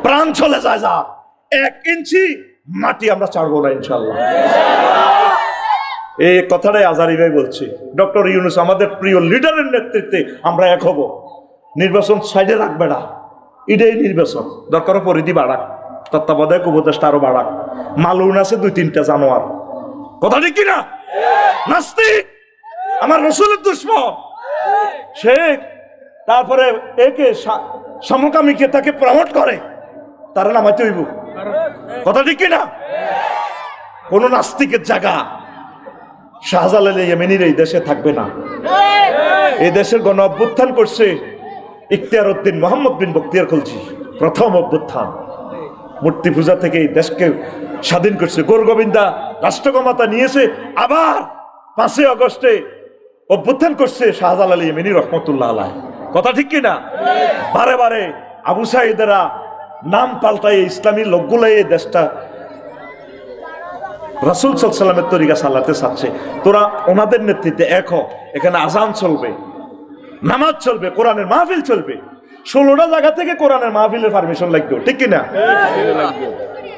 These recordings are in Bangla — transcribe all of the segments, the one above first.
প্রাণ চলে যায় যা, 1 ইঞ্চি মাটি আমরা ছাড়বো না ইনশাআল্লাহ। এই কথাটাই আজারি ভাই বলছি। ডক্টর ইউনূস আমাদের প্রিয় লিডারের নেতৃত্বে আমরা এক হব। নির্বাচন সাইডে রাখবে না, এটাই নির্বাচন। দরকার পরিধি বাড়াক, তত্ত্বাবধায়ক উপদেষ্টা আরো বাড়াক। মালুন আছে 2-3টা জানোয়ার, কথা ঠিক কিনা? নাস্তিক, আমার রসুলের দুশ্মন, সে তারপরে একে সমকামীকে তাকে প্রমোট করে, তারা নামাইতে হইব, কথা ঠিক কিনা? কোন নাস্তিকের জায়গা শাহজালাল ইয়েমেনির এই দেশে থাকবে না। এই দেশের গণ অভ্যুত্থান করছে ইখতিয়ার উদ্দিন মোহাম্মদ বিন বখতিয়ার খলজি, প্রথম অভ্যুত্থান। মূর্তি পূজা থেকে এই দেশকে স্বাধীন করছে। গৌরগোবিন্দা রাষ্ট্রক্ষমতা নিয়েছে, আবার 5 আগস্টে অভ্যুত্থান করছে শাহজালাল ইয়েমেনি রহমতুল্লাহ আলাইহ, কথা ঠিক কিনা? বারে বারে আবু সাইদেরা নাম পাল্টাই ইসলামী লোকগুলাই এই দেশটা রাসূল সাল্লাল্লাহু আলাইহি ওয়াসাল্লামের তরিকা চালাতে চাচ্ছে। তোরা ওনাদের নেতৃত্বে এক হ, এখানে আজান চলবে, নামাজ চলবে, কোরআনের মাহফিল চলবে। 16টা জায়গা থেকে কোরআনের মাহফিলের পারমিশন লাগবে, ঠিক কিনা?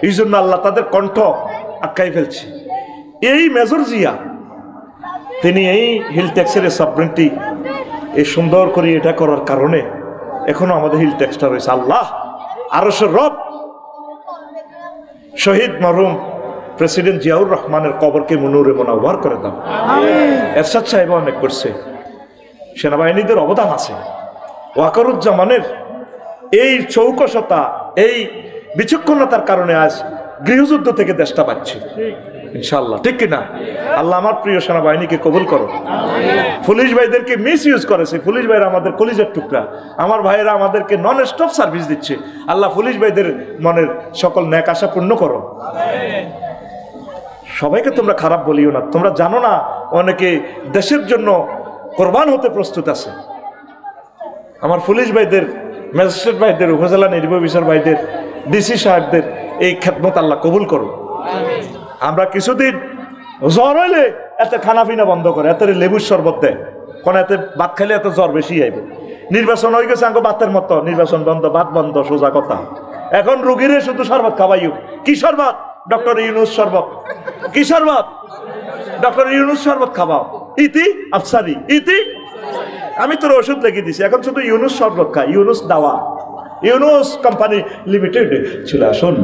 এই জন্য আল্লাহ তাদের কণ্ঠ আটকাই ফেলছে। এই মেজর জিয়া তিনি এই হিল ট্যাক্সের সাবরেন্টি এই সুন্দর করে এটা করার কারণে এখনো আমাদের হিল ট্যাক্সটা রয়েছে। আল্লাহ আরশের রব শহীদ মরহুম প্রেসিডেন্ট জিয়াউর রহমানের কবরকে মুনুরে মুনাওয়ার করে দাও। এরশাদ সাহেব অনেক করছে, সেনাবাহিনীদের অবদান আছে। ওয়াকারুজ্জামানের এই চৌকসতা, এই বিচক্ষণতার কারণে আজ গৃহযুদ্ধ থেকে দেশটা পাচ্ছে ইনশাআল্লাহ, ঠিক কিনা? আল্লাহ আমার প্রিয় সেনাবাহিনীকে কবুল করো। পুলিশ ভাইদেরকে মিস ইউজ করেছে, পুলিশ ভাইরা আমাদের কলিজার টুকরা, আমার ভাইয়েরা আমাদেরকে নন স্টপ সার্ভিস দিচ্ছে। আল্লাহ পুলিশ ভাইদের মনের সকল ন্যাক আশা পূর্ণ করো। সবাইকে তোমরা খারাপ বলিও না, তোমরা জানো না অনেকে দেশের জন্য কোরবান হতে প্রস্তুত আছে। আমার পুলিশ ভাইদের, ম্যাজিস্ট্রেট ভাইদের, উপজেলা নির্বাহী বিচার ভাইদের, ডিসি সাহেবদের এই খেদমত আল্লাহ কবুল করো। আমরা কিছুদিন জ্বর হইলে এত খানা পিনা বন্ধ করে, এত লেবুর শরবত দেয়, কোন এত ভাত খাইলে এত জ্বর বেশি আইবে। নির্বাচন হয়ে গেছে আঙ্গ ভাতের মতো, নির্বাচন বন্ধ, ভাত বন্ধ, সোজা কথা। এখন রুগীরে শুধু শরবত খাওয়াইও। কি শরবত? ডক্টর ইউনূস শরবত। কি শরবত? ডক্টর ইউনূস শরবত খাওয়াও। ইতি আফসারি, ইতি আমি তোর ওষুধ লিখে দিছি, এখন শুধু ইউনূস শরবত খা। ইউনূস দাওয়া, ইউনূস কোম্পানি লিমিটেড ছিল। শোন,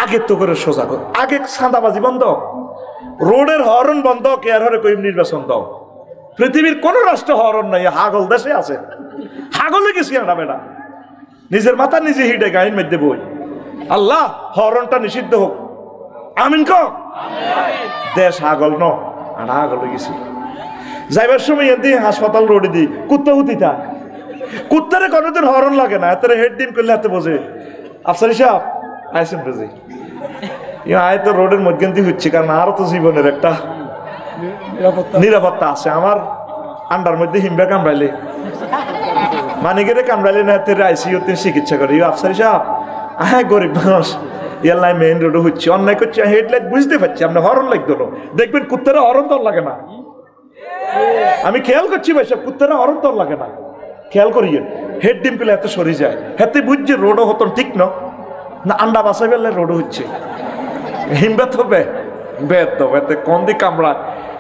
আগে তো করে সোজা কর, আগে সাদাবাজি বন্ধ, রোডের হরন বন্ধ, কেয়ার হরে কই নির্বাচন দাও। পৃথিবীর কোন রাষ্ট্র হরন নাই, হাগল দেশে আছে। হাগলে গেছি আমরা বেটা, নিজের মাথা নিজে হিটে গাড়ির মধ্যে বই। আল্লাহ হরনটা নিষিদ্ধ হোক, আমিন ক। দেশ হাগল ন, আর হাগলে গেছি। যাইবার সময় এদি হাসপাতাল রোডে দি কুত্তা হুতিতা, কুত্তারে কোনোদিন হরন লাগে না, এত হেড ডিম করলে হাতে বোঝে। আফসারি সাহেব আইসেন বুঝি, আয় তো রোডের মধ্যে হচ্ছে, কারণ আরো তো জীবনের একটা নিরাপত্তা আছে। আমার আন্ডার মধ্যে হিমবা কামড়াইলে, মানিকেরে কামড়াইলে না, এতে আইসিইউতে চিকিৎসা করে। আফসারি সাহেব হ্যাঁ, গরিব মানুষ, ইয়াল্লাই মেইন রোডে হচ্ছে, অন্যায় করছে, হেডলাইট বুঝতে পারছি, আপনার হরন লাগতো না। দেখবেন কুত্তারা হরন তোর লাগে না, আমি খেয়াল করছি ভাই সব, কুত্তারা হরন তোর লাগে না, খেয়াল করিয়ে। হেড ডিম পেলে এত সরে যায়, হাতে বুঝছে রোডও হতো ঠিক না, আন্ডা বাসাই ফেললে রোডও হচ্ছে। হিমবাত হবে বেদ দেবো, এতে কোন দিক কামড়া,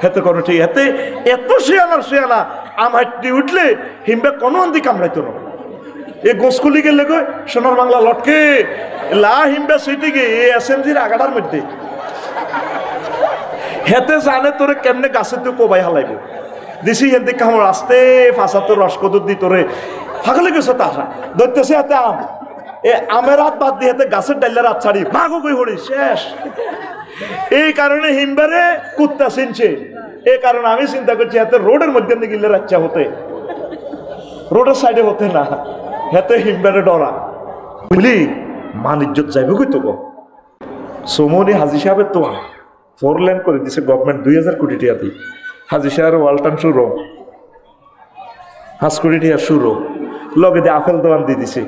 হেতে কোনো ঠিক, এতে এত শেয়ানা আমার উঠলে হিমবা কোনো দিক কামড়াইতো না। এই গোসকুলি গেলে গো সোনার বাংলা লটকে লা হিমবা সুইটি গে এসএমজির আগাটার মধ্যে, হেতে জানে তোরে কেমনে গাছে তুই কোবাই হালাইব দিছি। হেতে কামড় আসতে ফাঁসা তোর রসকদুর দি তোরে ফাঁকলে গেছে, তাহা ধরতেছে হাতে আম, এ আমের হাত বাদ দিয়ে হাতে গাছের ডাইলের হাত ছাড়ি মাগো কই হরি শেষ। এই কারণে হিমবারে কুত্তা চিনছে, এই কারণে আমি চিন্তা করছি হাতে রোডের মধ্যে গিলে রাচ্চা হতে, রোডের সাইডে হতে না, হাতে হিমবারে ডরা বুঝলি। মান ইজ্জত যাইবে কই তো গো। সোমনি হাজি সাহেবের তো 4 লেন করে দিছে গভর্নমেন্ট 2000 কোটি টাকা দিয়ে। হাজি সাহেবের ওয়ালটান শুরু, 5 কোটি টাকা শুরু, লগে দিয়ে আপেল দোকান দিয়ে দিছে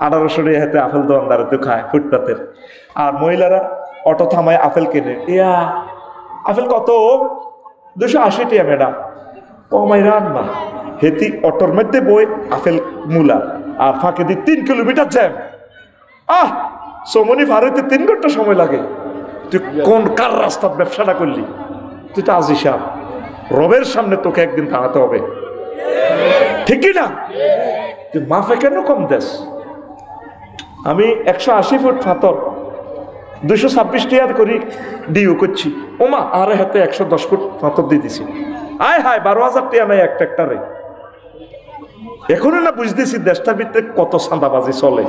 1800 টাকা, হাতে আপেল দোকানদার তো খায় ফুটপাতের। আর মহিলারা অটো থামায় আপেল কেনে, ইয়া আপেল কত? 280 টাকা ম্যাডাম, কমাই রান না। হেতি অটোর মধ্যে বই আপেল মূলা আর ফাঁকে দিয়ে 3 কিলোমিটার জ্যাম। সমনি ভারতে 3 ঘন্টা সময় লাগে। তুই কোন কার রাস্তার ব্যবসাটা করলি? তুই তো আজি সাহেব, রবের সামনে তোকে একদিন দাঁড়াতে হবে, ঠিকই না? তুই মাফে কেন কম দেশ? আমি 180 ফুট ফাতর 226 টিয়ার করি ডিউ করছি, ওমা আরে হাতে 110 ফুট ফাতর দিয়ে দিছি। আয় হায় 12,000 টিয়া নাই একটা একটারে। এখনো না বুঝতেছি দেশটার ভিতরে কত চাঁদাবাজি চলে।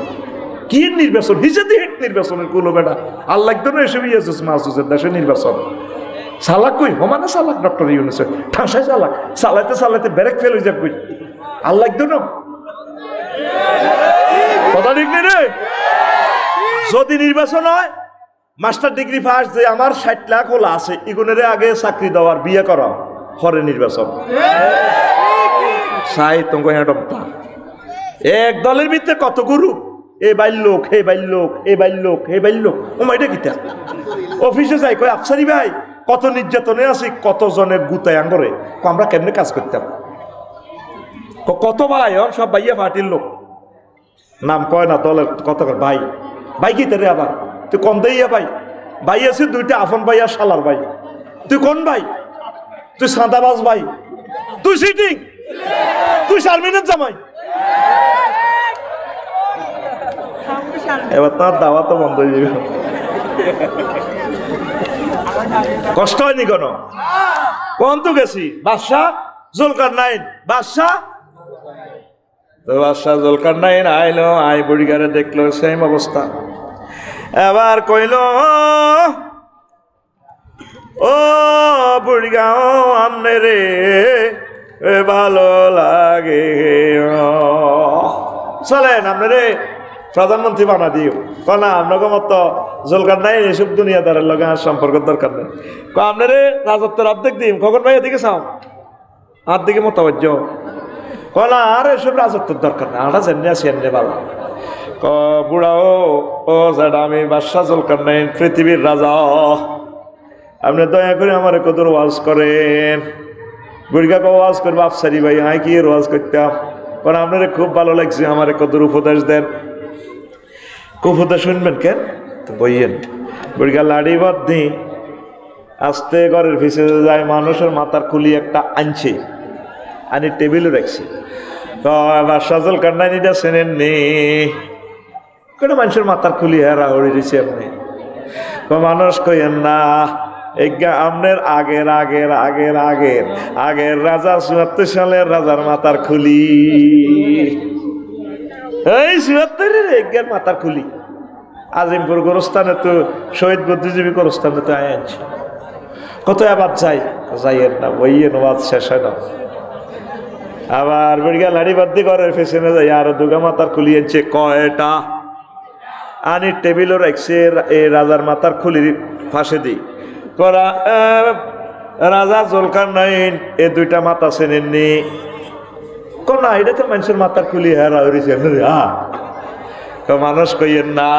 কি নির্বাচন হিসেবে নির্বাচনের কুলো বেড়া আল্লাহ একদম এসব ইয়েসুস মাসুসের দেশে নির্বাচন। চালাক কই হমানে চালাক ডক্টর ইউনূসের ঠাঁসায় চালাক, চালাইতে চালাইতে ব্রেক ফেল হয়ে যাক কই আল্লাহ একদম কথা ঠিক নেই রে। যদি নির্বাচন হয় মাস্টার ডিগ্রি ফার্স্ট যে আমার 60 লাখ হলা আছে ইগুনের আগে চাকরি দেওয়ার বিয়ে করা হরে নির্বাচন চাই তোমাকে হ্যাঁ ডক্টর। এক দলের ভিতরে কত গ্রুপ, এ বাইল্লোক হে বাইল্লোক এ বাইল্লোক হে বাইল্লোক। ও মাইটা কিতা অফিসে যাই কয় আফসারি ভাই কত নির্যাতনে আছি, কত জনে গুতায় আঙ্গরে, আমরা কেমনে কাজ করতাম? কত ভাই সব ভাইয়া পার্টির লোক, নাম কয় না দলের কত ভাই। ভাই কি তারে আবার তুই কম দেইয়া ভাই, ভাই আছে 2টা আফন ভাই আর শালার ভাই। তুই কোন ভাই? তুই সাদাবাজ ভাই, তুই সিটিং, তুই শারমিনের জামাই। এবার তার দাওয়া তো বন্ধ হয়ে যাবে। কষ্ট হয়নি কেন? কোন তো গেছি বাদশাহ জুলকারনাইন, বাদশাহ জুলকারনাইন আইলো, আই বুড়িগারে দেখলো সেম অবস্থা। এবার কইল ও বুড়িগাঁও আমনে রে ভালো লাগে, চলেন আমনে রে প্রধানমন্ত্রী বানা দিও। না আপনাকে মতো জুলকারনাইন এসব দুনিয়াদারের লগে আর সম্পর্কের দরকার নেই। আপনারে রাজত্বের অর্ধেক দিন খগন ভাই এদিকে চাও আর দিকে মতাবজ্য না আর এসব রাজত্বের দরকার নেই, আমরা জেনে আছি এমনি ভালো। বুড়া ও যেটা আমি বাদশাহ জুলকারনাইন পৃথিবীর রাজা, আপনি দয়া করে আমার কদর ওয়াজ করেন। বুড়িকাকে ওয়াজ করবো আফসারি ভাই, আয় কি ওয়াজ করতাম, কারণ আপনার খুব ভালো লাগছে, আমার কদর উপদেশ দেন। উপদেশ শুনবেন কেন? তো বইয়েন। বুড়িকা লাড়ি বাদ্ধি আস্তে ঘরের পিছনে যায়, মানুষের মাথার খুলি একটা আনছে, আনি টেবিলে রাখছে। বাদশাহ জুলকারনাইন এটা চেনেন নি? কোনো মানুষের মাথার খুলি হেরা হয়ে দিছে আপনি। মানুষ কইেন না, আপনার আগের আগের আগের আগের আগের রাজা ৭৪ সালের রাজার মাথার খুলি, এই ৭৪-এর এগের মাথার খুলি আজিমপুর গোরস্থানে তো শহীদ বুদ্ধিজীবী গোরস্থানে তো আনছে। কত আবার যাই যাইয়েন না, বইয়েন ওয়াজ শেষ হয় না। আবার বেড়িয়া লাড়ি বাদ্দি ঘরের পেছনে যাই আরো দুগা মাথার খুলি আনছে কয়টা, আনি টেবিলও রাখছে এই রাজার মাথার খুলির ফাঁসে দিই করা। রাজা জুলকারনাইন এ 2টা মাথা চেনেননি? না এটা তো মানুষের মাথার খুলি হেরা হয়েছে। মানুষ কইয়েন না,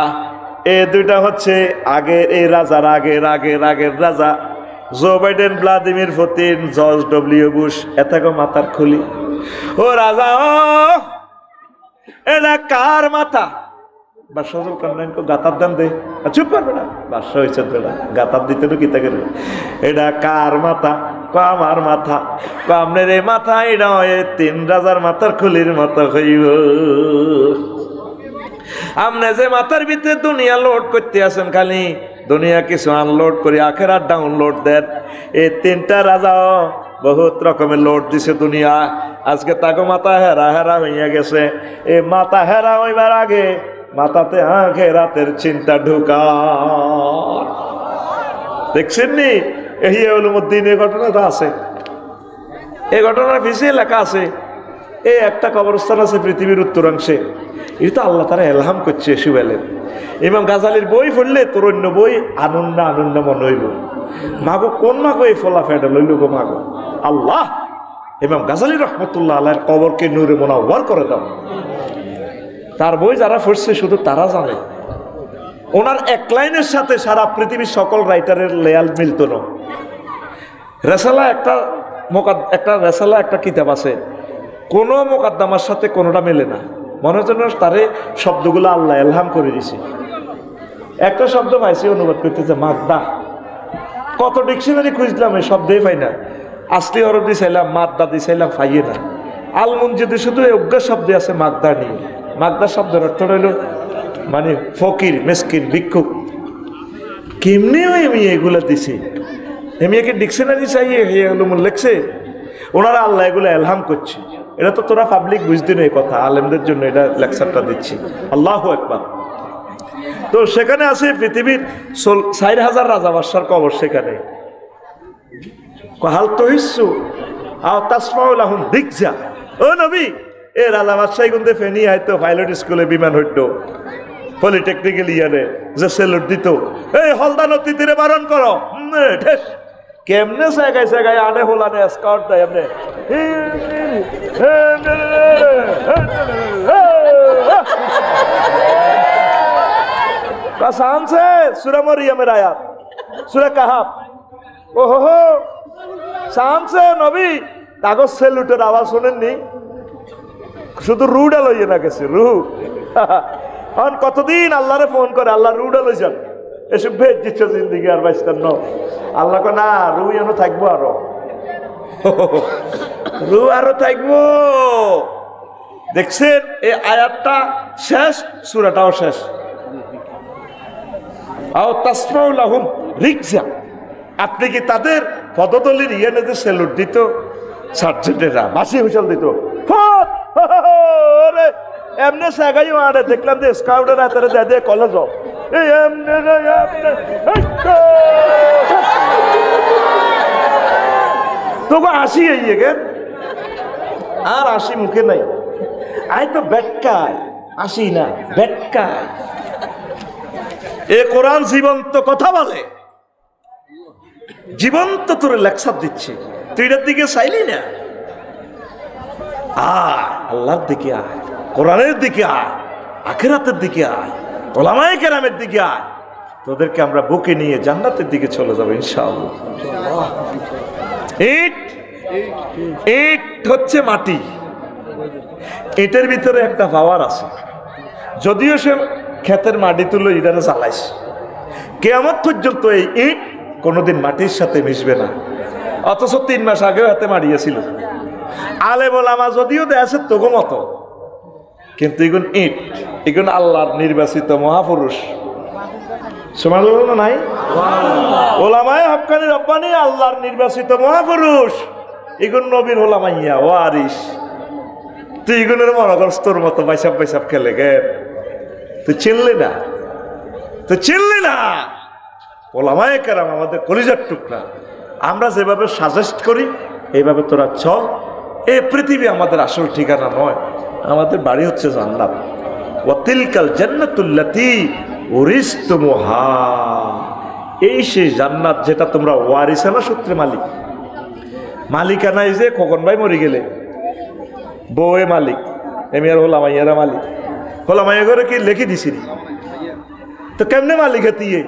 এ 2টা হচ্ছে আগের এই রাজার আগের আগের আগের রাজা Joe Biden, Vladimir Putin, George W Bush, এটাকে মাথার খুলি। ও রাজা এটা কার মাথা? বাদশাহ জুলকারনাইনকে গাতার দাম দে, চুপ পারবে না বাদশাহ হয়েছে বেড়া গাতার দিতে তো কিতা করে, এটা কার মাথা? আমার মাথা। আপনার এই মাথা এটা 3 রাজার মাথার খুলির মতো হইব। আপনি যে মাথার ভিতরে দুনিয়া লোড করতে আছেন, খালি দুনিয়া কিছু আনলোড করে আখেরাত ডাউনলোড দেন। এই 3টা রাজা বহুত রকমের লোড দিছে দুনিয়া, আজকে তাকে মাথা হেরা হেরা হইয়া গেছে। এই মাথা হেরা হইবার আগে মাথাতে আখেরাতের চিন্তা ঢুকা। দেখছেন নি এই উলুমুদ্দিন এই ঘটনাটা আছে, এই ঘটনার পিছিয়ে লেখা আছে। এই একটা কবরস্থান আছে পৃথিবীর উত্তরাংশে, এটা আল্লাহ তারা এলহাম করছে সুবেলের। ইমাম গাজালির বই পড়লে তোর অন্য বই আনন্দ আনন্দ মনে হইব। মাগো কোন মাগো এই ফলা ফেডা লইল গো মাগো আল্লাহ। ইমাম গাজালি রহমতুল্লাহ আল্লাহর কবরকে নূরে মুনাওয়ার করে দাও। তার বই যারা পড়ছে শুধু তারা জানে। ওনার এক লাইনের সাথে সারা পৃথিবীর সকল রাইটারের লেয়াল মিলত না। রেসালা একটা রেসালা একটা কিতাব আছে, কোনো মোকদ্দমার সাথে কোনোটা মেলে না, মনে হচ্ছে না তারে শব্দগুলো আল্লাহ এলহাম করে দিছে। একটা শব্দ পাইছি অনুবাদ করতেছে মাদ্দা, কত ডিকশনারি খুঁজলাম এই শব্দই পাই না। আসলি হরফ দিয়েছিলাম, মাদ্দা দিয়েছিলাম, পাইয়ে না। আলমুনজিদে শুধু এই অজ্ঞা শব্দে আছে মাগদা নিয়ে। মাগদা শব্দের অর্থ রইল মানে ফকির, মেসকিন, ভিক্ষুক। কেমনি আমি এগুলো দিছি, আমি একে ডিকশনারি চাইয়ে এগুলো লেখছে, ওনারা আল্লাহ এগুলো এলহাম করছে। এটা তো তোরা পাবলিক বুঝতে নেই কথা, আলেমদের জন্য এটা লেকচারটা দিচ্ছি। আল্লাহু আকবার। তো সেখানে আছে পৃথিবীর 4000 রাজা বাদশার কবর সেখানে। হাল তো হিসু আও তাসমাউল আহুম দিকজা, ও নবী এ রাজা বাদশাহী গুনতে ফেনি হয়তো পাইলট স্কুলে বিমান হইত, পলিটেকনিক্যাল ইয়ারে যে সেলুট দিত, এই হলদা নদী তীরে বারণ করো, কেমনে জায়গায় জায়গায় আনে হোলানে স্কাউট দেয় এমনি কাসানছে সূরা মরিয়মের আয়াত, সূরা কাহাফ। ওহো সানছে নবী কাগজ সেলুটের আওয়াজ শোনেননি? শুধু রুডা লইয়ে না গেছে, রু এখন কতদিন আল্লাহরে ফোন করে, আল্লাহ রুডা লই যান, এসব ভেজ দিচ্ছে জিন্দিগি আর বাইস্তার ন। আল্লাহ কো না, রু এনো থাকবো, আরো রু আরো থাকবো। দেখছেন এই আয়াতটা শেষ, সূরাটাও শেষ। আও তাসমাউল লাহুম রিকজা, আপনি কি তাদের পদতলির ইয়ানেতে সেলুট দিত? সার্জেন্টেরা বাসি হুইসেল দিত, এমনি সাগাইও আড়ে দেখলাম যে স্কাউটের হাতের দিয়ে কলেজ তবু হাসি এই গে আর হাসি মুখে নাই। আই তো বেটকায় আসি না, বেটকায়। এ কোরআন জীবন্ত কথা বলে, জীবন্ত তোর লেকচার দিচ্ছে, তুই এটার দিকে চাইলি না। আয় আল্লাহর দিকে আয়, কোরআনের দিকে আয়, আখিরাতের দিকে আয়, ওলামায়ে কেরামের দিকে আয়, তোদেরকে আমরা বুকে নিয়ে জান্নাতের দিকে চলে যাবো ইনশাআল্লাহ। ইট ইট হচ্ছে মাটি, ইটের ভিতরে একটা পাওয়ার আছে। যদিও সে ক্ষেতের মাটি তুলো ইটারে জ্বালাইছে, কিয়ামত পর্যন্ত এই ইট কোনোদিন মাটির সাথে মিশবে না। অথচ 3 মাস আগেও হাতে মারিয়েছিল। আলেম ওলামা যদিও দেয়াছে তগো মতো, কিন্তু এগুন ইট, এগুন আল্লাহর নির্বাচিত মহাপুরুষ। সুবহানাল্লাহ নাই? ওলামায়ে হক্কানি রব্বানি আল্লাহর নির্বাচিত মহাপুরুষ, এগুন নবীর ওলামাইয়া ওয়ারিস। তুই এগুনের মনগস্তর মতো বাইসাব বাইসাব খেলে গে, তুই চিনলি না, তুই চিনলি না। ওলামায়ে কেরাম আমাদের কলিজার টুকরা, আমরা যেভাবে সাজেস্ট করি এইভাবে তোরা চল। এই পৃথিবী আমাদের আসল ঠিকানা নয়, আমাদের বাড়ি হচ্ছে জান্নাত। ওয়াতিলকাল জান্নাতুল্লাতী উরিসতুমুহা, এই সেই জান্নাত যেটা তোমরা ওয়ারিসানা সূত্রে মালিক। মালিকানাই যে খোকন ভাই মরে গেলে বউয়ে মালিক, এমি আর হোলামাইয়ারা মালিক। হোলামাইয়া করে কি লিখে দিছিনি তো কেমনে মালিক হাতিয়ে?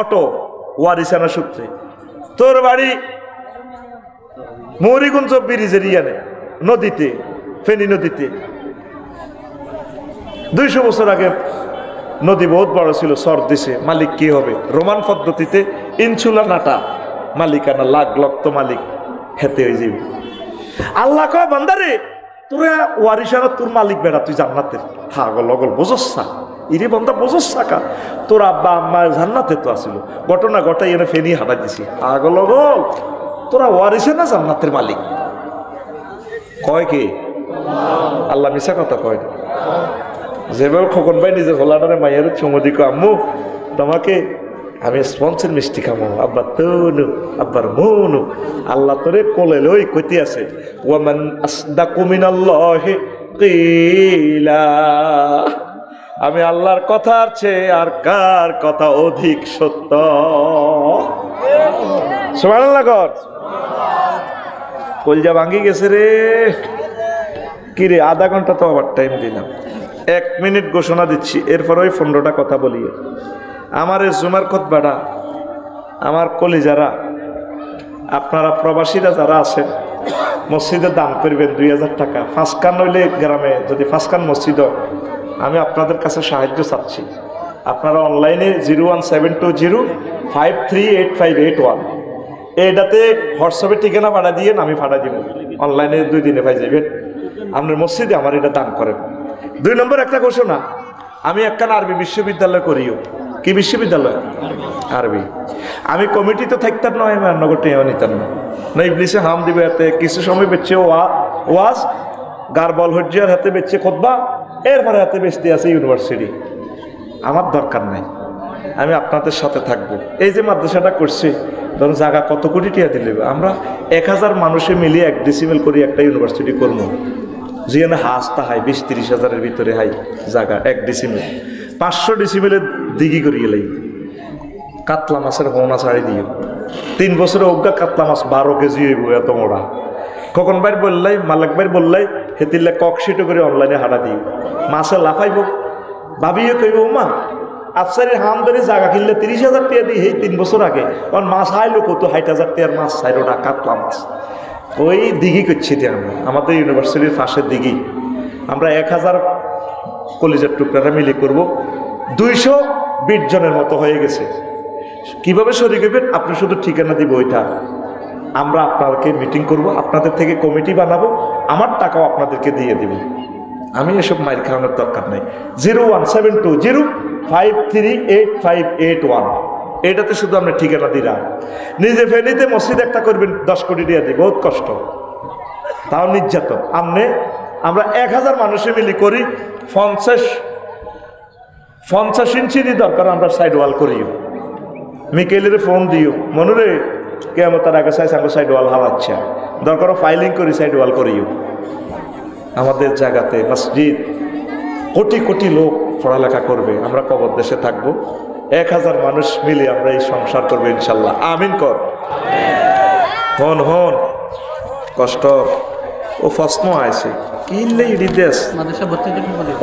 অটো ওয়ারিসানা সূত্রে। তোর বাড়ি মৌরিগুঞ্জ ব্রিজের ইয়ানে নদীতে, ফেনী নদীতে 200 বছর আগে নদী বহুত বড় ছিল, সর দিছে। মালিক কি হবে? রোমান পদ্ধতিতে ইনসুলা নাটা মালিকানা, লাখ লক্ষ মালিক হেতে হয়ে যাবে। আল্লাহ কয় বান্দারে তোরা ওয়ারিসানা, তোর মালিক বেড়া, তুই জান্নাতের। হাগল অগল বোঝসা ইরে বন্ধা, বোঝসা কা তোর আব্বা আম্মা জান্নাতে তো আসিল, ঘটনা ঘটাই এনে ফেনি হাঁটা দিছি। হাগল অগল তোরা ওয়ারিসানা জান্নাতের মালিক। কয় কে? আল্লাহ মিশা কথা কয় না। যেভাবে খোকন ভাই নিজের হোলাডারে মাইয়ার চুমদিকে, আম্মু তোমাকে আমি স্পঞ্জের মিষ্টি খামো, আব্বার তনু আব্বার মনু। আল্লাহ তোরে কোলে লই কইতে আছে, ওয়ামান আসদাকু মিনাল্লাহি কিলা, আমি আল্লাহর কথার চেয়ে আর কার কথা অধিক সত্য? সুবহানাল্লাহ কর। কলজা ভাঙ্গি গেছে রে। কি রে, আধা ঘন্টা তো আবার টাইম দিলাম, 1 মিনিট ঘোষণা দিচ্ছি, এরপর ওই 15টা কথা বলিয়ে। আমার এই জুমার খুতবাটা আমার কলিজারা, আপনারা প্রবাসীরা যারা আছেন মসজিদে দান করবেন 2000 টাকা। 5 কান হইলে গ্রামে যদি 5 কান মসজিদ হয়, আমি আপনাদের কাছে সাহায্য চাচ্ছি। আপনারা অনলাইনে 01720538581 এইটাতে হোয়াটসঅ্যাপে ঠিকানা পাঠা দিয়ে আমি পাঠা দিব, অনলাইনে 2 দিনে পাই যাবেন। আপনার মসজিদে আমার এটা দান করেন। 2 নম্বর একটা ঘোষণা, আমি একখান আরবি বিশ্ববিদ্যালয় করিও। কি বিশ্ববিদ্যালয়? আরবি। আমি কমিটি তো থাকতাম নয়, আমি রান্নাঘরটা নিতাম না ইবলিসে হাম দিবে হাতে কিছু সময় বেচছে ওয়াজ, গারবল হজ্জিয়ার হাতে বেচছে খোদবা, এরপরে হাতে বেচতে আছে ইউনিভার্সিটি। আমার দরকার নাই, আমি আপনাদের সাথে থাকবো। এই যে মাদ্রাসাটা করছি, ধরুন জায়গা কত কোটি টাকা দিলে আমরা 1000 মানুষে মিলিয়ে 1 ডিসিমেল করি একটা ইউনিভার্সিটি করবো, যেখানে হাসতা হয় 20-30 হাজারের ভিতরে হাই জায়গা 1 ডিসিমেল। 500 ডিসিমেলের দিঘি করিয়ে লাই, কাতলা মাছের হোনা ছাড়ি দিও। 3 বছরে অজ্ঞা কাতলা মাছ 12 কেজি হইব, এত মোড়া। কখন বাইর বললাই, মালিক বাইর বললাই, হেতিলে ককশিটো করে অনলাইনে হাঁটা দিও। মাছে লাফাইব, ভাবিও কইব মা আফসারের হাম ধরে জায়গা কিনলে 30,000 টাকা দিই, এই 3 বছর আগে কারণ মাছ হাইলো কত 60,000 টাকার মাছ, 4টা কাতলা মাছ। ওই দিঘি করছি আমরা, আমাদের ইউনিভার্সিটির পাশের দিঘি। আমরা 1000 কলেজের টুকরাটা মিলে করব, 220 জনের মতো হয়ে গেছে। কিভাবে শরীর করবেন? আপনি শুধু ঠিকানা দিব ওইটা, আমরা আপনাদেরকে মিটিং করব, আপনাদের থেকে কমিটি বানাবো, আমার টাকাও আপনাদেরকে দিয়ে দিব। আমি এসব মাইল খাওয়ানোর দরকার নেই। 01720538581 এটাতে শুধু আমরা ঠিকানা দিলাম। নিজে ফেনীতে মসজিদ একটা করবেন, 10 কোটি টাকা দিই, বহুত কষ্ট, তাও নির্যাতন। আমরা 1000 মানুষে মিলি করি, 50 ইঞ্চি দরকার, আমরা সাইড ওয়াল করিও। মিকেলের ফোন দিও, মনুরে কেমন তার আগে চাইছে আমরা সাইড ওয়াল হালাচ্ছে, দরকার ফাইলিং করি, সাইড ওয়াল করিও। আমাদের জায়গাতে মসজিদ, কোটি কোটি লোক পড়ালেখা করবে, আমরা কবর দেশে থাকবো, 1000 মানুষ মিলে আমরা এই সংসার করবো ইনশাল্লাহ। আমিন কর। হন হন কষ্ট ও প্রশ্ন আছে কিনলে ইডি দেশ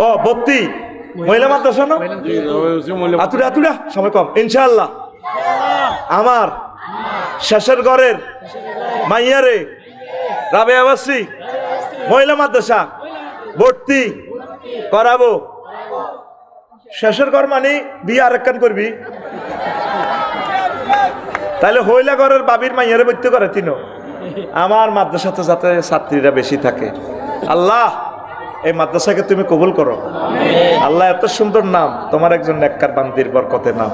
ও ভর্তি মহিলা মাদ্রাসা না আতুরা আতুরা সময় কম ইনশাল্লাহ। আমার শেষের ঘরের মাইয়ারে রাবেয়াবাসী মহিলা মাদ্রাসা ভর্তি করাবো। শেষের ঘর মানে বিয়ে আরেকখান করবি, তাহলে হইলা ঘরের বাবির মাইয়ারে ভর্তি করে তিনও। আমার মাদ্রাসাতে যাতে ছাত্রীরা বেশি থাকে, আল্লাহ এই মাদ্রাসাকে তুমি কবুল করো। আল্লাহ এত সুন্দর নাম, তোমার একজন নেককার বান্দির বরকতে নাম,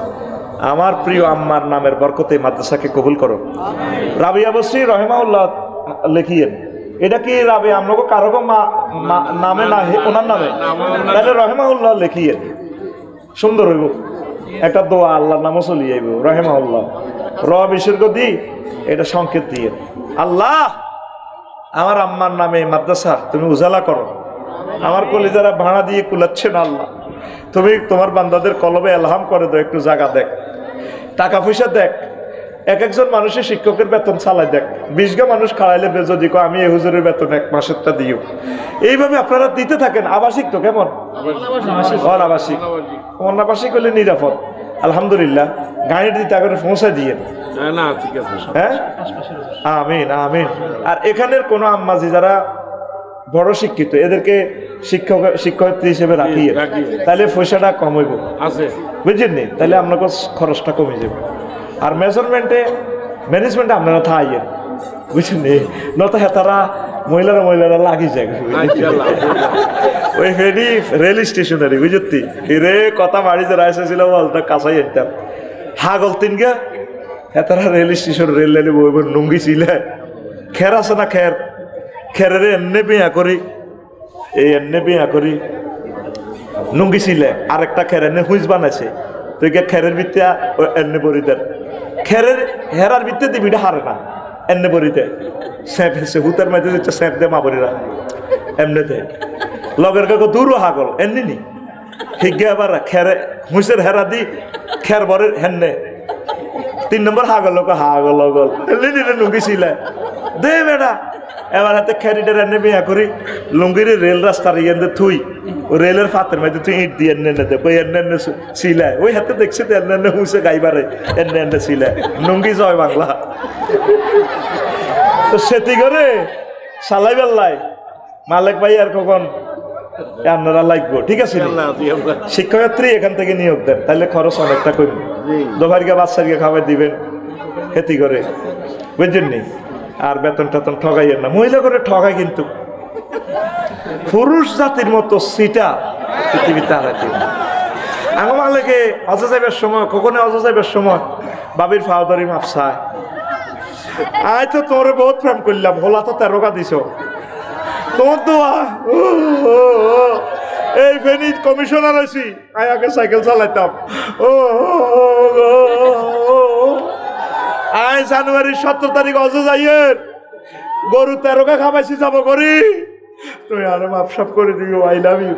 আমার প্রিয় আম্মার নামের বরকতে মাদ্রাসাকে কবুল করো। রাবিয়া বসরি রহিমাউল্লাহ লিখিয়েন, এটা কি রাবে আমরাকে কারো নামে না ওনার নামে, তাহলে রহিমাউল্লাহ লিখিয়েন, সুন্দর হইব একটা দোয়া, আল্লাহর নামও চলি যাইব রহিমাউল্লাহ। বিসর্গ দি এটা সংকেত দিয়ে, আল্লাহ আমার আম্মার নামে মাদ্রাসা তুমি উজালা করো, আমার কলিজারা ভাড়া দিয়ে কুলাচ্ছে না আল্লাহ, তুমি তোমার বান্দাদের কলবে এলহাম করে দাও, একটু জায়গা দেখ, টাকা পয়সা দেখ, এক একজন মানুষের শিক্ষকের বেতন চালাই দেখ, 20 গা মানুষ খাড়াইলে যদি আমি এই হুজুরের বেতন 1 মাসেরটা দিও। এইভাবে আপনারা দিতে থাকেন। আবাসিক তো কেমন অনাবাসিক, অনাবাসিক হলে নিরাপদ আলহামদুলিল্লাহ, গাড়ি দিতে আগে পৌঁছায় দিয়ে। হ্যাঁ আমিন আমিন। আর এখানের কোনো আম্মাজি যারা বড় শিক্ষিত এদেরকে শিক্ষয়িত্রী হিসেবে রাখি, তাহলে পয়সাটা কম হইব, বুঝলেন নি? তাহলে আপনার খরচটা কমে যাবে। আর ম্যানেজমেন্টে আপনারা থাইয়েন, বুঝলেন নি? নত হেতারা মহিলারা লাগি যায় ওই ফেরি রেল স্টেশনারি, বুঝতি রে কথা বাড়ি যে রাইছিল বলটা কাছাই যেতাম হাগল তিন গা হেতারা রেল স্টেশন রেল লাইনে বইব নুঙ্গি ছিল, খের আছে না খের, খেরের এনে বিয়া করি, এই এনে বিয়া করি নুঙ্গি ছিলে, আরেকটা খের এনে হুইজ বানাইছে, তো খেরের ভিত্তি এনে বরি দেন, খেরের হেরার ভিত্তি দিবিটা হারে না, এনে বরিতে স্যাপ হেসে হুতার মাঝে দিচ্ছে স্যাপ দে মা বরিরা এমনিতে লগের কাকো দূরও হাগল এমনি নি হিগে আবার খেরে হুইসের হেরা দি খের বরের হেন্নে 3 নম্বর হাগল হাগল গল এমনি নুঙ্গি ছিলে দে বেটা। এবার হাতে খেরিটার এনে বিয়া করি লুঙ্গির রেল রাস্তার ইয়ে থুই রেলের ফাতের মধ্যে তুই ইট দিয়ে এনে দে ওই এনে সিলায়, ওই হাতে দেখছি তো এনে হুঁসে গাইবারে এনে সিলায় নুঙ্গি জয় বাংলা। তো সেটি করে সালাই বেল্লাই মালিক ভাই আর কখন আপনারা লাগবো, ঠিক আছে? শিক্ষার্থী এখান থেকে নিয়োগ দেন, তাহলে খরচ অনেকটা কমবে। দোভারিকে বাচ্চাকে খাবার দিবেন খেতি করে, বুঝছেন নি? আর বেতন টেতন ঠগাইয়েন না, মহিলা করে ঠগায় কিন্তু পুরুষ জাতির মতো সিটা পৃথিবীতে হারাইতে। আমার মালিকে অজা যাইবার সময়, কখনো অজা যাইবার সময় বাবির ফাওদারি মাপসায়, আয় তো তোরে বহুত প্রেম করলাম, হোলা তো 13 দিছ তোমার দোয়া। এই ফেনী কমিশনার আছি, আয় আগে সাইকেল চালাইতাম। আয় জানুয়ারির 17 তারিখ অজা যাইয়ের গরু 13 খাবাইছি, যাব করি তুমি আরো মাপসাপ করে দিও। I love you.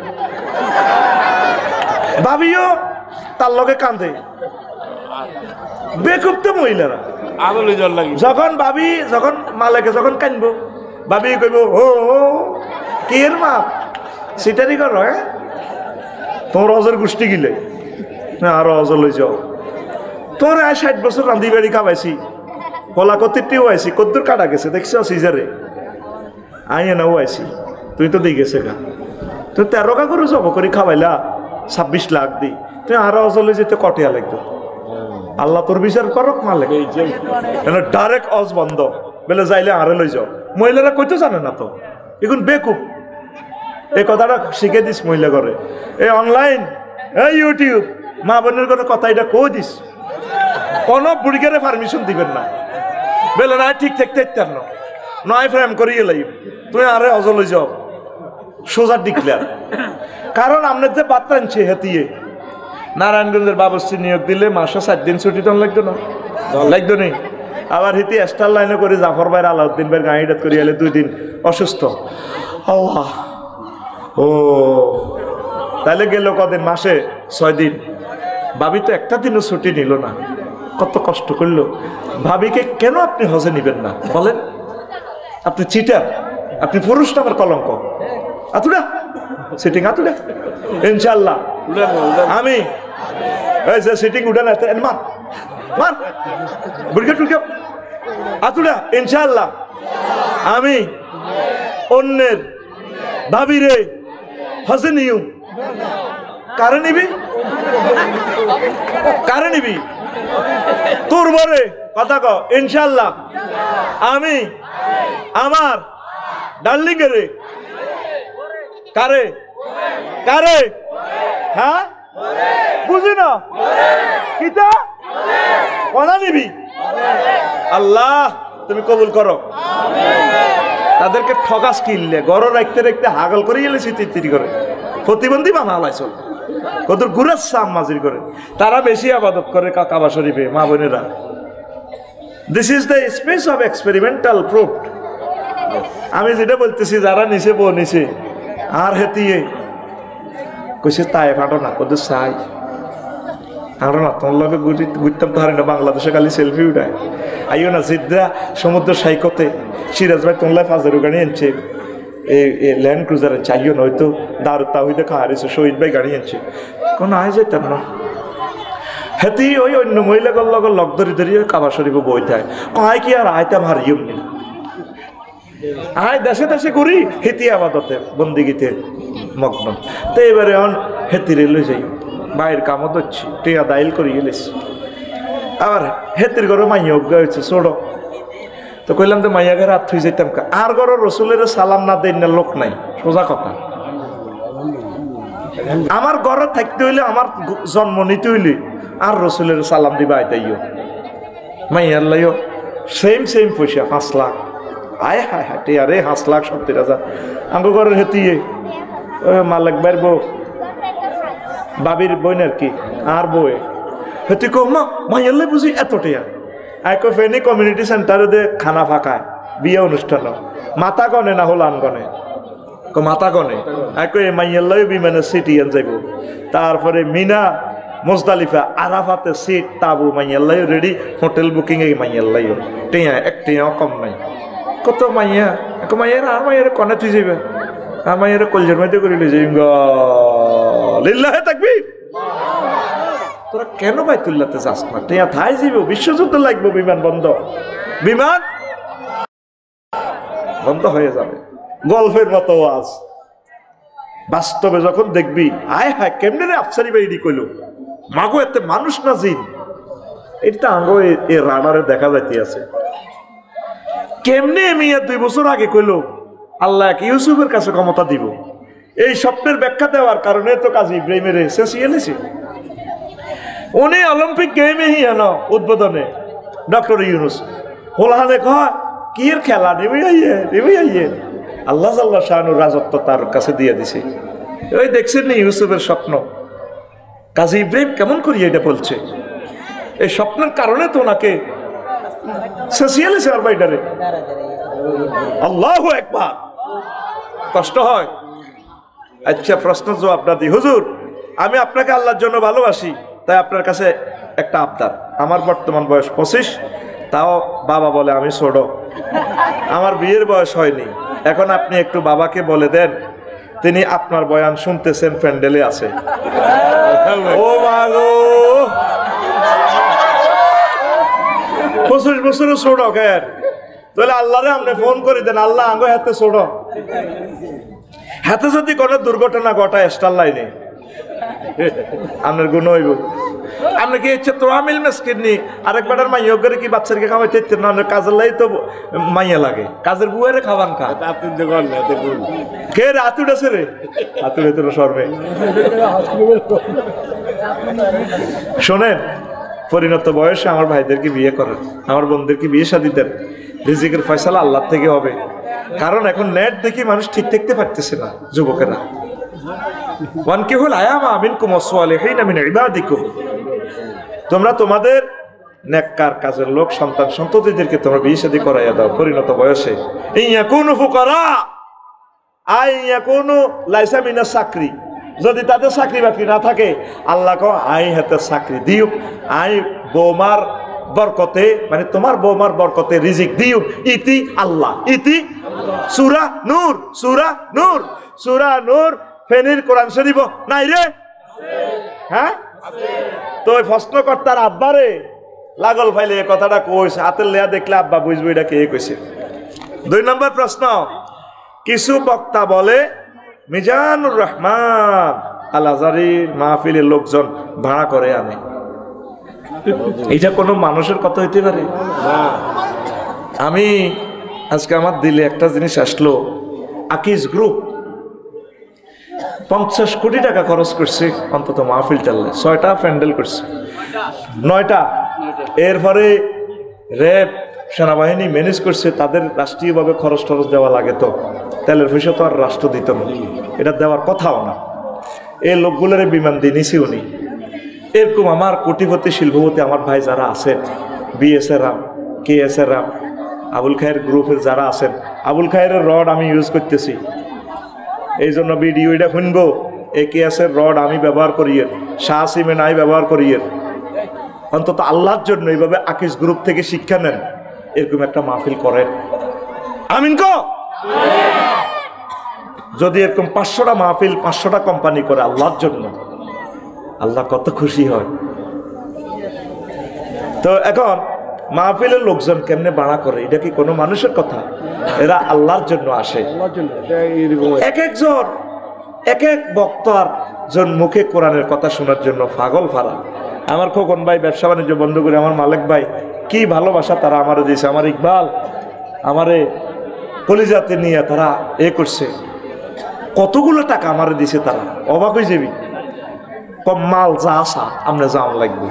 ভাবিও তার লগে কান্দে, বেকুবতে মহিলারা। যখন ভাবি, যখন মালেকে যখন কানবো, ভাবি কইব ও কি এর মাপ সিটারি কর, হ্যাঁ তোমার অজর গোষ্ঠী গিলে আরো অজর লই যাও। তোর 60 বছর রান্ধি বাড়ি খাবাইছি, কলা কতিরটিও আইসি, কদ্দুর কাটা গেছে দেখছ সিজারে, আইয়ে নাও আইসি, তুই তো দিয়ে গেছে গা, তুই 13 করে জব করে খাওয়াইলা 26 লাখ দি, তুই আরো অজর লই যেতে কটিয়া লাগতো। আল্লাহ তোর বিচার করক মালিক, ডাইরেক্ট অজ বন্ধ বলে যাইলে আরে লই যাও। মহিলারা কইতে জানে না তো, এখন বেকুব। এই কথাটা শিখে দিস মহিলা করে, এই অনলাইন, এই ইউটিউব, মা বোনের কোনো কথা এটা কই দিস, কোনো বুড়িগারে পারমিশন দিবেন না, বলে না ঠিক থাকতে নয় ফ্রেম করিয়ে লাইব, তুই আরে অজ লই যাও, সোজা ডিক্লেয়ার। কারণ আপনার যে বার্তা আনছে হেতিয়ে নারায়ণগঞ্জের বাবুর্চি নিয়োগ দিলে মাসে 4 দিন ছুটি তখন লাগতো না, লাগতো নেই। আবার হিতি স্টার লাইনে করে জাফর ভাই আলাউদ্দিন ভাই গাড়িটাত করে এলে 2 দিন অসুস্থ। আল্লাহ, ও তাহলে গেল কদিন, মাসে 6 দিন। ভাবি তো একটা দিনও ছুটি নিল না, কত কষ্ট করলো। ভাবিকে কেন আপনি হজে নিবেন না বলেন? আপনি চিটার, আপনি পুরুষ নামের কলঙ্ক। আতুডা সিটিং, আতুডা ইনশাল্লাহ আমি এই যে সিটিং উঠে না মার মার বুড়কে টুকে আতুডা ইনশাল্লাহ আমি অন্যের ভাবিরে হজে নিউ। কারে নিবি, কারে নিবি? তোর বরে কথা ক ইনশাল্লাহ আমি আমার ডার্লিং এরে। কারে কারে? হ্যাঁ বুঝি না কিতা কনা নিবি? আল্লাহ তুমি কবুল করো। তাদেরকে ঠকাস কিনলে গড় রাখতে রাখতে হাগল করে গেলে চিত্রি করে প্রতিবন্ধী বানালাইছ, কত গুড়ার সাম মাজির করে। তারা বেশি আবাদত করে কাবা শরীফে মা বোনেরা। This is the space of experimental proof. আমি যেটা বলতেছি, যারা নিচে বউ নিচে আর হেতিয়ে কইছে তাই ফাটো না, কত চাই আরো না তোর লগে ঘুরতাম তো হারে না। বাংলাদেশে খালি সেলফি উঠায়, আইও না জিদ্রা সমুদ্র সাইকতে সিরাজ ভাই তোমলা ফাজারু গাড়ি আনছে, এই ল্যান্ড ক্রুজার আনছে, আইও না হয়তো দারু তাহিদে খাওয়ারিছে, শহীদ ভাই গাড়ি আনছে, কোনো আয় যেতাম না। হেতি ওই অন্য মহিলাগুলোর লগে লগ ধরি ধরি কাবা শরীফে বই থাকে, আয় কি আর আয়তাম হারিয়ে নি, আয় দেশে দেশে করি হেতি আবাদতে বন্দিগিতে মগ্ন। তো এবারে অন হেতিরে লই যাই, বাইরের কামও ধরছি, টিয়া দাইল করি গেলেছি। আবার হেতির ঘরে মাইয়া অজ্ঞা হয়েছে ছোড়ো, তো কইলাম তো মাইয়া ঘরে হাত থুই যেতাম। আর ঘর রসুলের সালাম না দেন না লোক নাই, সোজা কথা। আমার ঘরে থাকতে হইলে, আমার জন্ম নিতে হইলে আর রসুলের সালাম দিবা আইতাইও, মাইয়ার লাইও সেম সেম পয়সা 5 লাখ। আয় হায় হায় টিয়ারে 5 লাখ 70,000 আঙ্গ ঘরের হেতিয়ে মালিক বাইর বউ বাবির বই আর কি আর বই হেতি কো মা মাইয়ালে বুঝি এত টিয়া। আইকো ফেনি কমিউনিটি সেন্টারে দে খানা ফাঁকায় বিয়ে অনুষ্ঠান, মাথা গনে না হলান গনে, মাথা গনে। আইকো এই মাইয়াল্লাই বিমানের সিটি আন যাইব, তারপরে মিনা মুজদালিফা আরাফাতে সিট তাবু মাইয়াল্লাই রেডি, হোটেল বুকিং এ মাইয়াল্লাই টিয়া এক টিয়া কম নাই। কত মাইয়া এক মাইয়ার আর মাইয়ার কনে তুই যাবে, আর মাইয়ার কলজের মধ্যে করে যাই লিল্লাহে তাকবীর। তোরা কেন বাইতুল্লাহতে যাস না? টিয়া থাই যাইব, বিশ্বযুদ্ধ লাগবো, বিমান বন্ধ, বিমান বন্ধ হয়ে যাবে। গল্পের মতো ওয়াজ, বাস্তবে যখন দেখবি আয় হায় কেমনে রে আফসারি বাইরি কইল, মাগো এতে মানুষ না জিন, এটা আঙ্গো এ রাডারে দেখা যাইতে আছে। কেমনে মিয়া 2 বছর আগে কইল আল্লাহ ইউসুফের কাছে ক্ষমতা দিব, এই স্বপ্নের ব্যাখ্যা দেওয়ার কারণে তো কাজী ইব্রাহিমের শেষিয়ে এনেছে। উনি অলিম্পিক গেমে হিয়ানো উদ্বোধনে ডক্টর ইউনুস হোলাহানে কয় কি এর খেলা, নেমে আইয়ে আল্লাহ আল্লাহ শাহানুর রাজত্ব তার কাছে দিয়ে দিছে। ওই দেখছেন নি ইউসুফের স্বপ্ন, কাজী ইব্রাহিম কেমন করিয়ে এটা বলছে, এই স্বপ্নের কারণে তো ওনাকে শেষিয়ে এনেছে আর বাইটারে। আল্লাহু আকবার, কষ্ট হয়। আচ্ছা প্রশ্নের জবাব না দিই। হুজুর আমি আপনাকে আল্লাহর জন্য ভালোবাসি, তাই আপনার কাছে একটা আবদার। আমার বর্তমান বয়স 25, তাও বাবা বলে আমি ছোট, আমার বিয়ের বয়স হয়নি। এখন আপনি একটু বাবাকে বলে দেন, তিনি আপনার বয়ান শুনতেছেন, প্যান্ডেলে আছে। ও মা গো, 25 বছরের ছোট কেন? তাহলে আল্লাহরে আপনি ফোন করে দেন, আল্লাহ আঙ্গ হাতে ছোট, হাতে যদি কোনো দুর্ঘটনা ঘটায় স্টার লাইনে আপনার গুণ হইব। আপনি কি ইচ্ছে তো আমিল মেসকিন নি আরেকবার মাইয়া করে কি বাচ্চাকে খাওয়াইতে না, কাজের লাই তো মাইয়া লাগে, কাজের বুয়ারে খাওয়ান খা কে রে আতুড আছে রে, আতুড়ে তো সর্বে। শোনেন, পরিণত বয়সে আমার ভাইদেরকে বিয়ে করেন, আমার বোনদেরকে বিয়ে শাদী দেন, রিজিকের ফয়সালা আল্লাহ থেকে হবে। কারণ এখন নেট দেখি মানুষ ঠিক থাকতে পারতেছে না যুবকেরা। ওয়ানকিহুল আয়ামা মিনকুম ওয়াসসালিহিনা মিন ইবাদিকুম, তোমরা তোমাদের নেককার কাজের লোক সন্তান সন্ততিদেরকে তোমরা বিয়ে শাদী করাইয়া দাও পরিণত বয়সে। ইয়াকুনু ফুকারা আই ইয়াকুনু লাইসা মিনাস চাকরি, যদি তাদের চাকরি বাকরি না থাকে আল্লাহ কো আই হাতে চাকরি দিও, আই বৌমার বরকতে মানে তোমার বৌমার বরকতে রিজিক দিও, ইতি আল্লাহ, ইতি সূরা নূর, সূরা নূর, সূরা নূর ফেনীর কোরআন শরীফ নাই রে? হ্যাঁ, তো ওই প্রশ্নকর্তার আব্বারে লাগল ফাইলে এই কথাটা কইছে, হাতের লেয়া দেখলে আব্বা বুঝবো এটা কে কইছে। 2 নম্বর প্রশ্ন, কিছু বক্তা বলে মিজানুর রহমান আল আজহারীর মাহফিলের লোকজন ভাড়া করে আনে, এটা কোনো মানুষের কথা হইতে পারে না। আমি আজকে আমার দিলে একটা জিনিস আসলো, আকিজ গ্রুপ 50 কোটি টাকা খরচ করছে অন্তত মাহফিল চাললে, 6টা প্যান্ডেল করছে, 9টা। এরপরে র্যাব সেনাবাহিনী ম্যানেজ করছে, তাদের রাষ্ট্রীয়ভাবে খরচ টরচ দেওয়া লাগে, তো তেলের পয়সা তো আর রাষ্ট্র দিত না, এটা দেওয়ার কথাও না। এই লোকগুলোর বিমান দিয়ে নিছি উনি। এরকম আমার কোটিপতি শিল্পপতি আমার ভাই যারা আছেন, বিএসএ রাম, কেএসএ রাম, আবুল খায়ের গ্রুপের যারা আছেন, আবুল খায়ের রড আমি ইউজ করতেছি, এই জন্য ভিডিও এটা শুনবো। এ কেএসের রড আমি ব্যবহার করি, শাহ সিমেন্ট আমি ব্যবহার করি। অন্তত আল্লাহর জন্য এইভাবে আকিজ গ্রুপ থেকে শিক্ষা নেন, এরকম একটা মাহফিল করেন। আমিন কো? যদি এরকম 500টা মাহফিল 500টা কোম্পানি করে আল্লাহর জন্য, আল্লাহ কত খুশি হয়। তো এখন মাহফিলের লোকজন কেমনে ভাড়া করে, এটা কি কোনো মানুষের কথা? এরা আল্লাহর জন্য আসে। এক একজন এক এক বক্তার জন মুখে কোরআনের কথা শোনার জন্য পাগল ফারা। আমার খোকন ভাই ব্যবসা বাণিজ্য বন্ধ করে, আমার মালিক ভাই কি ভালোবাসা তারা আমারে দিয়েছে, আমার ইকবাল আমারে কলিজাতে নিয়ে তারা এ করছে, কতগুলো টাকা আমারে দিছে, তারা অবাক হয়ে যাবি। কম মাল যা আসা আমরা যাওয়া লাগবে।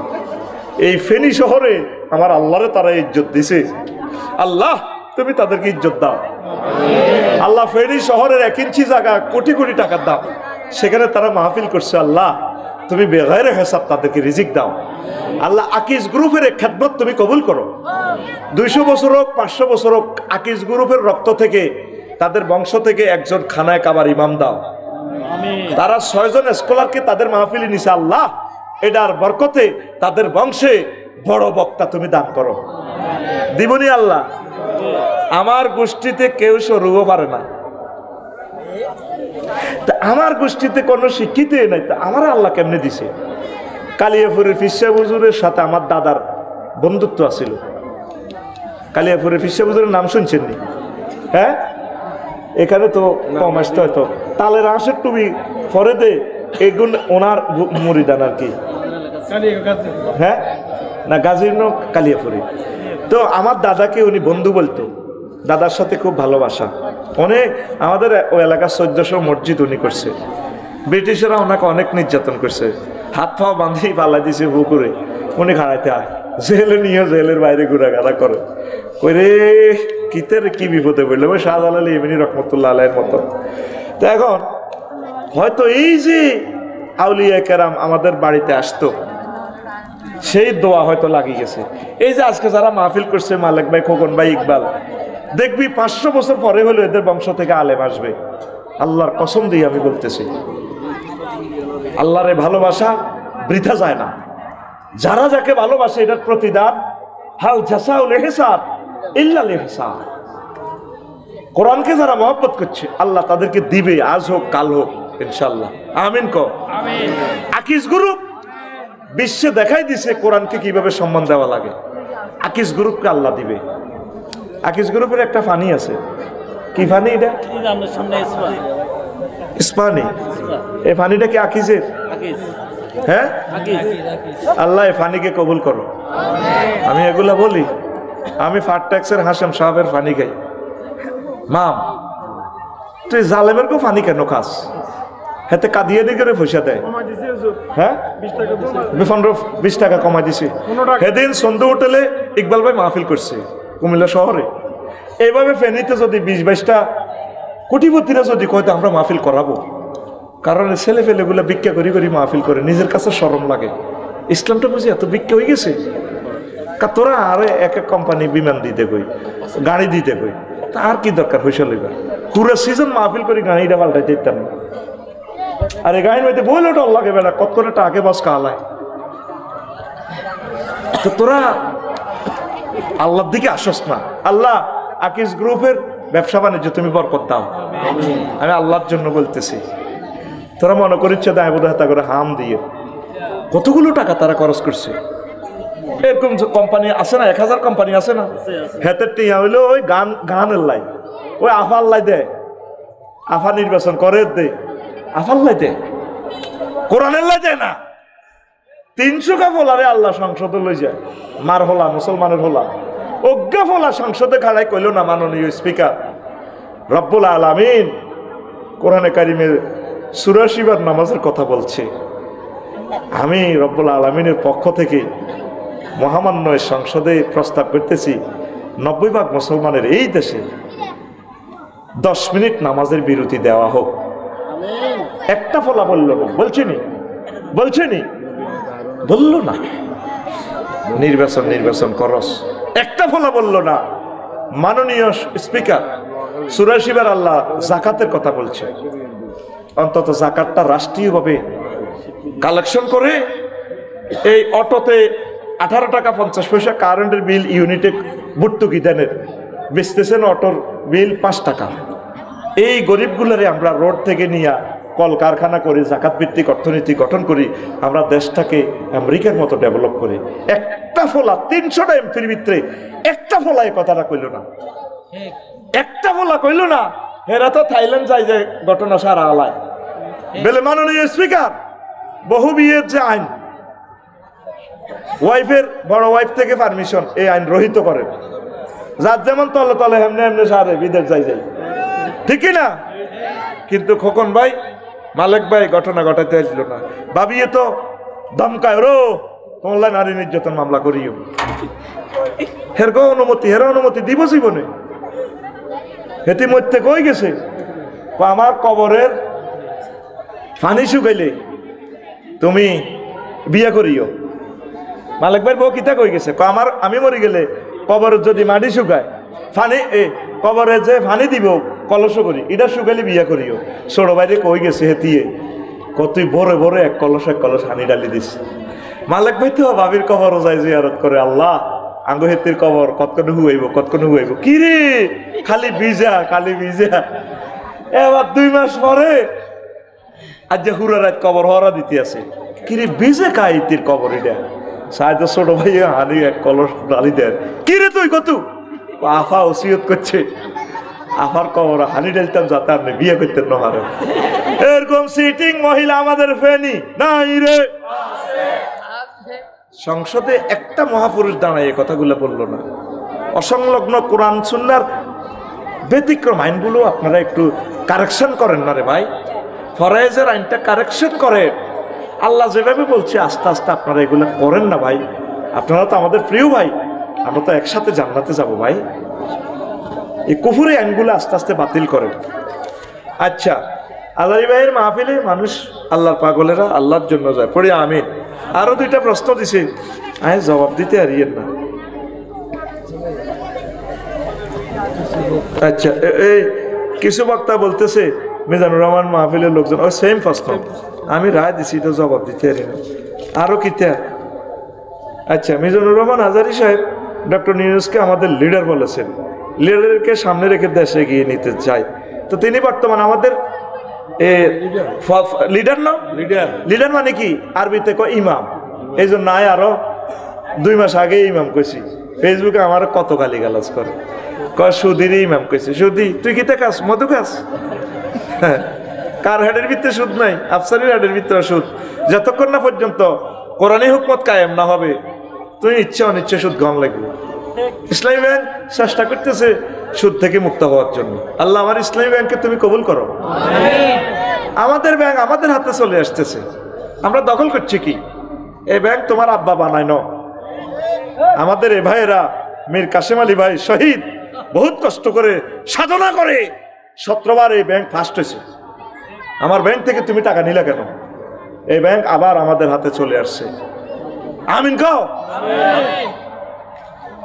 এই ফেনী শহরে আমার আল্লাহরে তারা ইজ্জত দিছে, আল্লাহ তুমি তাদেরকে ইজ্জত দাও। আল্লাহ ফেনী শহরের 1 ইঞ্চি জায়গা কোটি কোটি টাকার দাম, সেখানে তারা মাহফিল করছে, আল্লাহ তুমি বেগাইরে হিসাব তাদেরকে রিজিক দাও। আল্লাহ আকিজ গ্রুপের খেদমত তুমি কবুল করো। 200 বছর হোক 500 বছর হোক, আকিজ গ্রুপের রক্ত থেকে তাদের বংশ থেকে একজন খানায় কাবার ইমাম দাও। তারা 6 জন স্কলারকে তাদের মাহফিলে নিছে, আল্লাহ এটার বরকতে তাদের বংশে বড় বক্তা তুমি দান করো। দিবনি আল্লাহ? আমার গোষ্ঠীতে কেউ সরুও পারে না, তা আমার গোষ্ঠীতে কোনো শিক্ষিত নাই, তা আমার আল্লাহ কেমনে দিছে? কালিয়াপুরের ফিসা হুজুরের সাথে আমার দাদার বন্ধুত্ব আছিল। কালিয়াপুরের ফিসা হুজুরের নাম শুনছেন নি? হ্যাঁ, এখানে তো কম আসতে হয়তো তালের আঁশের টুবি পরে দে এগুলো ওনার মুরিদান আর কি হ্যাঁ না গাজীর কালিয়াপুরি। তো আমার দাদাকে উনি বন্ধু বলতো, দাদার সাথে খুব ভালোবাসা। অনেক আমাদের ওই এলাকার 1400 মসজিদ উনি করছে। ব্রিটিশরা ওনাকে অনেক নির্যাতন করছে, হাত পা বাঁধি পাল্লা দিছে পুকুরে, উনি খাড়াইতে হয় জেলে নিয়ে জেলের বাইরে ঘোরাঘাড়া করে করে কিতের কি বিপদে পড়লো ওই শাহজালাল এমনি রহমতুল্লাহ আলাইয়ের মতো। তো এখন হয়তো এই যে আউলিয়া কেরাম আমাদের বাড়িতে আসতো সেই দোয়া হয়তো লাগিয়ে গেছে। এই যে আজকে যারা মাহফিল করছে মালেক ভাই, খোকন ভাই, ইকবাল, দেখবি 500 বছর পরে হলো এদের বংশ থেকে আলেম আসবে। আল্লাহর কসম দিয়ে আমি বলতেছি, আল্লাহরে ভালোবাসা বৃথা যায় না। যারা যাকে ভালোবাসে এটার প্রতিদান হাল জাসাউল ইহসান ইল্লাল ইহসান। কোরআনকে যারা মহব্বত করছে আল্লাহ তাদেরকে দিবে, আজ হোক কাল হোক ইনশাআল্লাহ। আমিন কও আমিন। আকিজ গ্রুপ বিশ্বে দেখাই দিছে কোরআনকে কিভাবে সম্মান দেওয়া লাগে। আকিজ গ্রুপকে আল্লাহ দিবে। আকিজ গ্রুপের একটা ফানি আছে, কি ফানি এটা? ইসপানি। এই ফানিটা কি আকিজের? হ্যাঁ, আল্লাহ এই ফানিকে কবুল করো। আমি এগুলা বলি, আমি ফারট্যাক্সের হাশেম সাহেবের ফানি খাই। মাম তুই জালেমের কেউ ফানি কেন খাস? হাতে কাঁদিয়ে দিয়ে করে পয়সা দেয়। হ্যাঁ 20 টাকা কমাই দিছি। সেদিন সন্ধ্যা হোটেলে ইকবাল ভাই মাহফিল করছে কুমিল্লা শহরে। এইভাবে ফেনীতে যদি 20-22টা কোটিপতিরা যদি কয়তো আমরা মাহফিল করাবো, কারণ ছেলে ফেলেগুলো ভিক্ষা করি করি মাহফিল করে, নিজের কাছে শরম লাগে। ইসলামটা বুঝি এত ভিক্ষা হয়ে গেছে। তোরা আরে এক এক কোম্পানি বিমান দিতে কই, গাড়ি দিতে কই, তা আর কি দরকার হয়েছে লইবা? পুরো সিজন মাহফিল করি গাড়িটা পাল্টাইতে দিতাম না। আর এই গাড়ির মধ্যে বইলে ডর লাগে বেড়া কত করে টাকে বাস কালায়। তো তোরা আল্লাহর দিকে আসস না। আল্লাহ আকিজ গ্রুপের ব্যবসা বাণিজ্য তুমি বরকত দাও, আমি আল্লাহর জন্য বলতেছি। তোরা মনে করিস দায় বোধ হাতা করে হাম দিয়ে কতগুলো টাকা তারা খরচ করছে। এরকম কোম্পানি আছে না, 1000 কোম্পানি আছে না, হেতের টিয়া হইলো ওই গানের লাই, ওই আফার লাই দেয়, আফা নির্বাচন করে দে, আফার লাই দেয়, কোরআনের লাই দেয় না। 300 কা ফলারে আল্লাহ সংসদে লই যায়, মার হলা মুসলমানের হলা অজ্ঞা ফলা সংসদে খাড়াই কইল না মাননীয় স্পিকার রব্বুল আলামিন কোরআনে কারিমের সূরা শিবার নামাজের কথা বলছে। আমি রব্বুল আলামিনের পক্ষ থেকে মহামান্য সংসদে প্রস্তাব করতেছি 90% মুসলমানের এই দেশে 10 মিনিট নামাজের বিরতি দেওয়া হোক। একটা ফলা বললো না, বলছেনি বললো না, নির্বাচন করস, একটা ফলা বললো না। মাননীয় স্পিকার সূরা শিবার আল্লাহ যাকাতের কথা বলছে, অন্তত যাকাতটা রাষ্ট্রীয়ভাবে কালেকশন করে এই অটোতে 18 টাকা 50 পয়সা কারেন্টের বিল ইউনিটে ভর্তুকি দেনের বেচতেছেন, অটোর বিল 5 টাকা। এই গরিবগুলোরে আমরা রোড থেকে নিয়ে কলকারখানা করে জাকাত ভিত্তিক অর্থনীতি গঠন করি, আমরা দেশটাকে আমেরিকার মতো ডেভেলপ করি। একটা ফলা 300টা এমপির ভিতরে একটা ফলা এই কথাটা কইল না, একটা ফলা কইল না। এরা তো থাইল্যান্ড যায় যে ঘটনা সারা আলায় বেলে। মাননীয় স্পিকার বহু বিয়ের যে আইন, ওয়াইফের বড় ওয়াইফ থেকে পারমিশন, এই আইন রহিত করেন। যার যেমন তলে তলে হেমনে হেমনে সারে বিদেশ যাই, ঠিক না? কিন্তু খোকন ভাই, মালেক ভাই ঘটনা ঘটাতে আসলো না। ভাবিয়ে তো ধমকায়, রো তোমার নারী নির্যাতন মামলা করিও। হেরগো অনুমতি দিব জীবনে। হেতি মধ্যে কই গেছে আমার কবরের পানি শুকাইলে তুমি বিয়ে করিও। মালিক ভাই বউ কিতা কই গেছে, আমি মরি গেলে কবরের যদি মাটি শুকায় ফানি কবরে যে ফানি দিব কলস করি, এটা শুকাইলে বিয়া করিও। ছোট বাইরে কই গেছে হেতিয়ে কতই ভরে ভরে এক কলস হানি ডালি দিস। মালিক ভাই তো ভাবির কবরও যায় জিয়ারত করে, আল্লাহ আঙ্গ হেতির কবর কতক্ষণ হুয়াইব কি রে, খালি ভিজা। এবার 2 মাস পরে আজ যে হুরা রাত কবর হরা দিতে আছে, কি রে ভিজে কাইতির কবর, এটা সাহায্য ছোট ভাই হানি এক কলস ডালি দেয়। কি রে তুই কত আফা ওসিয়ত করছে, আফার কবর হানি ঢেলতাম যাতে আপনি বিয়ে করতেন না পারেন। এরকম সিটিং মহিলা আমাদের ফেনি নাই রে। সংসদে একটা মহাপুরুষ দাঁড়ায় এই কথাগুলো বললো না। অসংলগ্ন কোরআন সুন্নাহর ব্যতিক্রম আইনগুলো আপনারা একটু কারেকশন করেন না রে ভাই। ফরায়েজের আইনটা কারেকশন করেন। আল্লাহ যেভাবে বলছে আস্তে আস্তে আপনারা এগুলো করেন না ভাই। আপনারা তো আমাদের প্রিয় ভাই, আমরা তো একসাথে জান্নাতে যাব ভাই। এই কুফুরি আইনগুলো আস্তে আস্তে বাতিল করেন। আচ্ছা, আল্লাহর ভাইয়ের মাহফিলে মানুষ আল্লাহর পাগলেরা আল্লাহর জন্য যায়, পড়ি আমিন। আরো দুইটা প্রশ্ন দিছে, আমি জবাব দিতে হারিয়েন না। আচ্ছা, এই কিছু বক্তা বলতেছে মিজানুর রহমান মাহফিলের লোকজন ওই সেম প্রশ্ন, আমি রায় দিছি তো জবাব দিতে হারি না। আরো কিতা? আচ্ছা, মিজানুর রহমান হাজারী সাহেব ডক্টর নিউজকে আমাদের লিডার বলেছেন, লিডারকে সামনে রেখে দেশে এগিয়ে নিতে চাই। তো তিনি বর্তমান আমাদের লিডার না? লিডার মানে কি? আরবিতে কয় ইমাম। এই জন্য নাই আরো 2 মাস আগে ইমাম কইছি। ফেসবুকে আমার কত গালি গালাজ করে, কয় সুদির ইমাম কইছে। সুদি তুই কিতে খাস? মধু খাস? কার হাডের ভিতরে সুদ নাই? আফসারির হাডের ভিতরে সুদ। যতক্ষণ না পর্যন্ত কোরআনী হুকমত কায়েম না হবে, তুই ইচ্ছা অনিচ্ছা সুদ গ্রহণ লাগবে। ইসলামী ব্যাংক চেষ্টা করতেছে সুদ থেকে মুক্ত হওয়ার জন্য। আল্লাহ আমার ইসলামী ব্যাংককে তুমি কবুল করো। আমাদের ব্যাংক আমাদের হাতে চলে আসতেছে, আমরা দখল করছি কি? এই ব্যাংক তোমার আব্বা বানায় ন। আমাদের এ ভাইয়েরা, মীর কাসেম আলী ভাই শহীদ, বহুত কষ্ট করে সাধনা করে 17 বার এই ব্যাংক ফার্স্ট হয়েছে। আমার ব্যাংক থেকে তুমি টাকা নিলে কেন? এই ব্যাংক আবার আমাদের হাতে চলে আসছে। আমিন কও।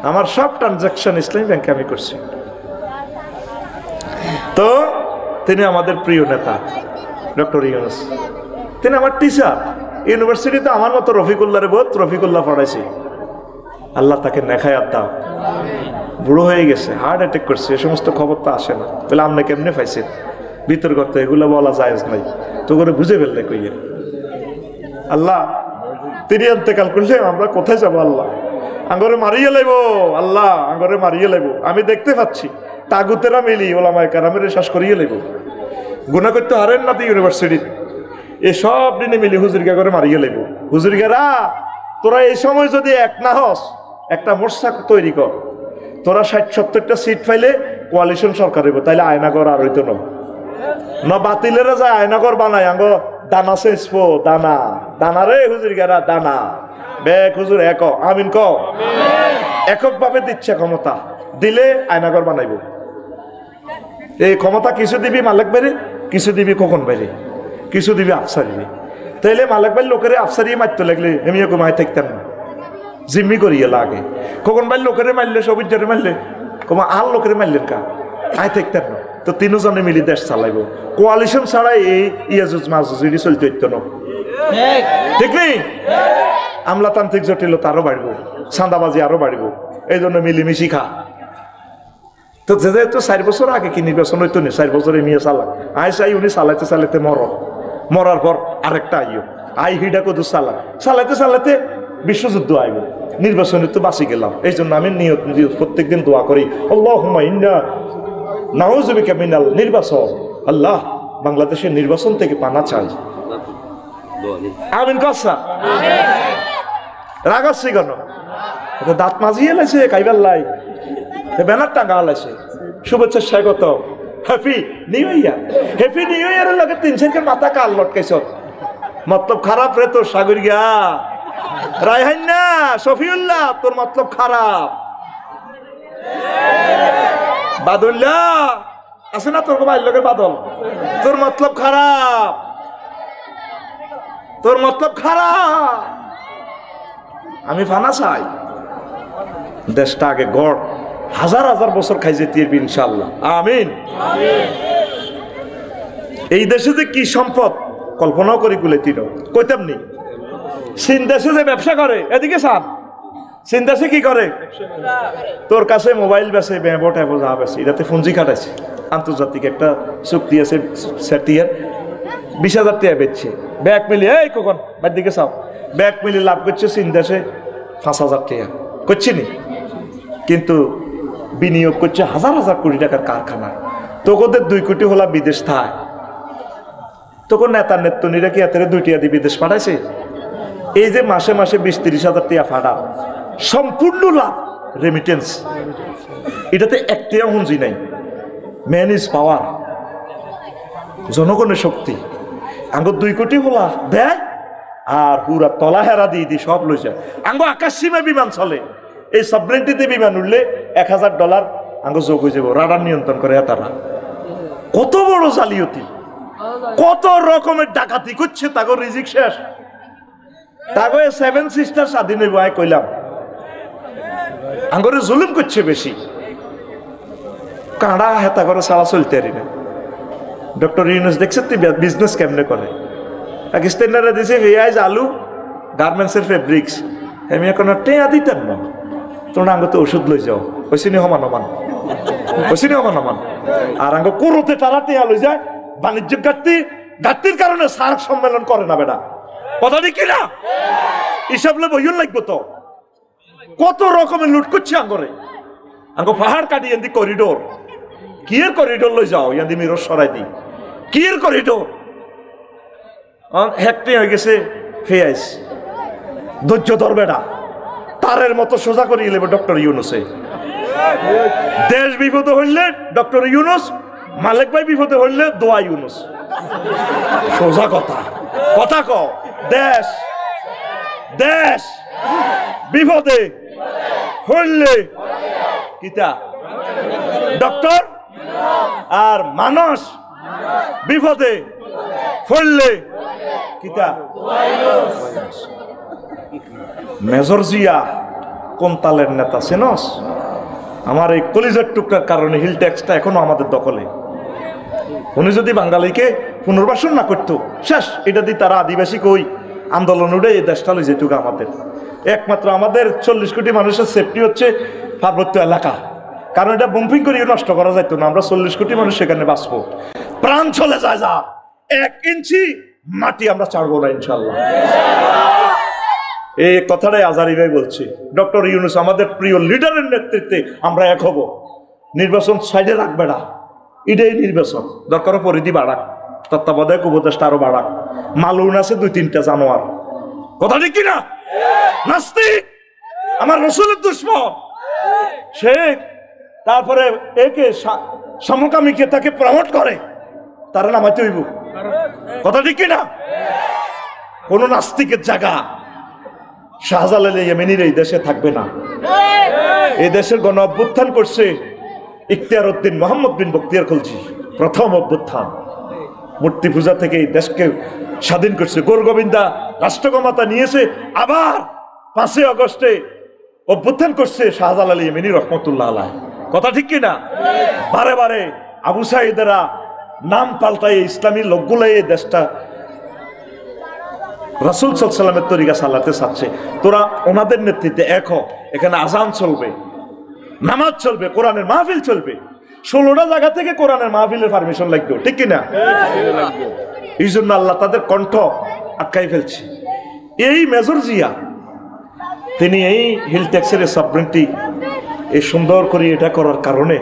আমার সব ট্রানজাকশন ইসলামী ব্যাংকে আমি করছি। তো তিনি আমাদের প্রিয় নেতা ডক্টর ইউনূস, তিনি আমার টিচার। ইউনিভার্সিটিতে আমার মতো রফিকুল্লাহরে বহুত রফিকুল্লাহ পড়াইছি। আল্লাহ তাকে নেখায়াত দাও। বুড়ো হয়ে গেছে, হার্ট অ্যাটাক করছে, এ সমস্ত খবর তো আসে না। বলে আপনি কেমনে পাইছেন? ভিতর করতে এগুলো বলা জায়েজ নাই, তো করে বুঝে ফেললে কইয়ে। আল্লাহ তিনি ইন্তেকাল করলে আমরা কোথায় যাবো? আল্লাহ আঙ্গরে মারিয়ে লাইব, আল্লাহ আঙ্গরে মারিয়ে লাইব। আমি দেখতে পাচ্ছি তাগুতেরা মিলি ওলামায়ে কেরামের শ্বাস করিয়ে লাইব। গুনাহ করতে হারেন না তো ইউনিভার্সিটি, এসব দিনে মিলি হুজুরগা করে মারিয়ে লাইব। হুজুরগারা তোরা এই সময় যদি এক না হস, একটা মোর্চা তৈরি কর। তোরা 60-70টা সিট পাইলে কোয়ালিশন সরকার হইব, তাইলে আয়নাগর আর হইতো না। বাতিলেরা যায় আয়নাগর বানায়, আঙ্গ দানা শেষবো, দানা দানা রে হুজুরগারা দানা। বেক হুজুর এক আমিন ক। এককভাবে দিচ্ছে ক্ষমতা, দিলে আয়নাগর বানাইব। এই ক্ষমতা কিছু দিবি মালিক বাইরে, কিছু দিবি কখন বাইরে, কিছু দিবি আফসারি। তাইলে মালিক বাইর লোকেরে আফসারি মারতে লাগলে এমনি মায় থাকতেন না, জিম্মি করিয়ে লাগে। কখন বাইর লোকেরে মারলে, সবিজারে মারলে কমা আর লোকেরে মারলেন কা আয় থাকতেন না। তো তিনজনে মিলি দেশ চালাইব। কোয়ালিশন ছাড়াই এই ইয়াজুজ মাজুজ এটি চলতে হইতো না, ঠিক নেই? আমলাতান্ত্রিক জটিলতা আরো বাড়বো, চাঁদাবাজি আরো বাড়বো। এই জন্য মিলিমিশি খা। তো যেহেতু 4 বছর আগে কি নির্বাচন হইতো না, 4 বছরে মেয়ে চালা আই উনি চালাইতে চালাইতে মরার পর আরেকটা আইও আই হিডা কদু চালাইতে চালাইতে বিশ্বযুদ্ধ আইব। নির্বাচনে তো বাঁচি গেলাম। এই জন্য আমি নিয়ত প্রত্যেকদিন দোয়া করি, আল্লাহুম্মা ইন্না নাউযু বিকা মিনাল নির্বাচন। আল্লাহ বাংলাদেশের নির্বাচন থেকে পানা চাই। আমিন কসা। রাগ আসছে কেন? দাঁত মাজিয়ে লাইছে কাইবার লাই, ব্যানার টাঙ্গা লাইছে, শুভেচ্ছা স্বাগত, happy new year. Happy new ইয়ারের লগে 3-4 মাথা কাল লটকাইছ, মতলব খারাপ রে তোর। সাগর গিয়া রায়হান না শফিউল্লাহ, তোর মতলব খারাপ। বাদুল্লাহ আছে না তোর ভাইয়ের লগে বাদল, তোর মতলব খারাপ, তোর মতলব খারাপ। আমি ফানা চাই দেশটা আগে গড়, হাজার হাজার বছর খাই যেতে ইনশাআল্লাহ। আমিন। এই দেশে যে কি সম্পদ কল্পনাও করি কুলেতির কইতাম নি। চীন দেশে যে ব্যবসা করে, এদিকে সান চীন দেশে কি করে? তোর কাছে মোবাইল বেছে, ব্যাবো ট্যাবো যা বেছে, এটাতে পুঁজি খাটাইছে। আন্তর্জাতিক একটা চুক্তি আছে, সেটিয়ার 20,000 টাকা বেচছে। ব্যাগ মিলিয়ে এই কখন বাড়ির দিকে চাও, ব্যাগ মিলিয়ে লাভ করছে চীন দেশে 5,000 টাকা করছি নি, কিন্তু বিনিয়োগ করছে হাজার হাজার কোটি টাকার কারখানা। তোদের 2 কোটি হলা বিদেশ থায়, তখন নেতা নেত্রনীরা কি এত 2 টিয়া দিয়ে বিদেশ পাঠাইছে? এই যে মাসে মাসে 20-30 হাজার টিয়া ফাটা সম্পূর্ণ লাভ রেমিটেন্স, এটাতে একটিয়া হুঁজি নাই। ম্যান ইজ পাওয়ার, জনগণের শক্তি। আঙ্গ 2 কোটি হলা দেয় আর পুরা তলা হেরা দিয়ে দি সব লই যায়। আঙ্গ আকাশ সীমা বিমান চলে, এই সাবমেরিনটিতে বিমান উঠলে $1000 আঙ্গ যোগ হয়ে যাব। রাডার নিয়ন্ত্রণ করে তারা। কত বড় জালিয়াতি, কত রকমের ডাকাতি করছে, তাগো রিজিক শেষ। তাগো 7 সিস্টার স্বাধীন হইব আয় কইলাম, আঙ্গরে জুলুম করছে বেশি। কাঁড়া হেতা করে সারা চলতে পারি না। ডক্টর ইউনূস দেখছে বিজনেস কেমনে করে। পাকিস্তানিরা দিছে পেঁয়াজ আলু গার্মেন্টসের ফেব্রিক্স, আমি এখন টেয়া দিতেন না। তোমরা আঙ্গ তো ওষুধ লই যাও, ওইসিনি হমান হমান, ওইসিনি হমান হমান। আর আঙ্গ কোরোতে তারা টেয়া লই যায়। বাণিজ্যিক ঘাটতির কারণে সার্ক সম্মেলন করে না বেটা, কথা ঠিক কিনা? হিসাব লে বইন লাগবো তো। কত রকমের লুট করছে আঙ্গরে। আঙ্গ পাহাড় কাটি এদি করিডোর, কিয়ের করিডোর লই যাও, ইয়াদি মিরর সরাই দি, কিয়ের করিডোর হ্যাকটে হয়ে গেছে। ফেয়াইস ধৈর্য ধরবেটা, তারের মতো সোজা করিয়ে নেবে ডক্টর ইউনূসে। দেশ বিপদে হইলে ডক্টর ইউনূস, মালিক ভাই বিপদে হইলে দোয়া ইউনূস। সোজা কথা, কথা ক। দেশ দেশ বিপদে হইলে কিতা ডক্টর, আর মানুষ বিপদে হইলে কিতা মেজর জিয়া। কোন তালের নেতা সেনস? আমার এই কলিজার টুকরার কারণে হিল ট্যাক্সটা এখনো আমাদের দখলে। উনি যদি বাঙালিকে পুনর্বাসন না করতো শেষ। এটা দিয়ে তারা আদিবাসী কই আন্দোলন উঠে এই দেশটা লই যেটুকু আমাদের। একমাত্র আমাদের 40 কোটি মানুষের সেফটি হচ্ছে পার্বত্য এলাকা, কারণ এটা বম্পিং করিয়ে নষ্ট করা যাইতো না। আমরা 40 কোটি মানুষ সেখানে বাঁচবো। প্রাণ চলে যায় যা, 1 ইঞ্চি মাটি আমরা ছাড়বো না ইনশাল্লাহ। এই কথাটাই আজারি ভাই বলছি। ডক্টর ইউনূস আমাদের প্রিয় লিডারের নেতৃত্বে আমরা এক হব। নির্বাচন সাইডে রাখবে না, এটাই নির্বাচন। দরকার পরিধি বাড়াক, তত্ত্বাবধায়ক উপদেষ্টা আরো বাড়াক। মালুন আছে 2-3টা জানোয়ার, কথা ঠিক কিনা? নাস্তিক, আমার রসুলের দুশ্মন সে, তারপরে একে সমকামীকে তাকে প্রমোট করে, তারা নামাইতে হইব, কথা ঠিক কিনা? কোন নাস্তিকের জায়গা শাহজালাল ইয়েমেনির এই দেশে থাকবে না। এই দেশের গণ অভ্যুত্থান করছে ইখতিয়ার উদ্দিন মোহাম্মদ বিন বখতিয়ার খলজি, প্রথম অভ্যুত্থান। মূর্তি পূজা থেকে এই দেশকে স্বাধীন করছে। গোরগোবিন্দা রাষ্ট্রক্ষমতা নিয়েছে, আবার 5 আগস্টে অভ্যুত্থান করছে শাহজালাল ইয়েমেনি রহমতুল্লাহ আলাইহ, কথা ঠিক কিনা? বারে বারে আবু সাইদেরা নাম পাল্টাই ইসলামী লোকগুলো এই দেশটা রাসূল সাল্লাল্লাহু আলাইহি ওয়াসাল্লামের তরিকা চালাতে চাচ্ছে। তোরা ওনাদের নেতৃত্বে এক হ। এখানে আজান চলবে, নামাজ চলবে, কোরআনের মাহফিল চলবে। 16টা জায়গা থেকে কোরআনের মাহফিলের পারমিশন লাগবে, ঠিক কিনা? এই জন্য আল্লাহ তাদের কণ্ঠ আটকাই ফেলছে। এই মেজর জিয়া তিনি এই হিল ট্যাক্সের সাবরেন্টি এই সুন্দর করে এটা করার কারণে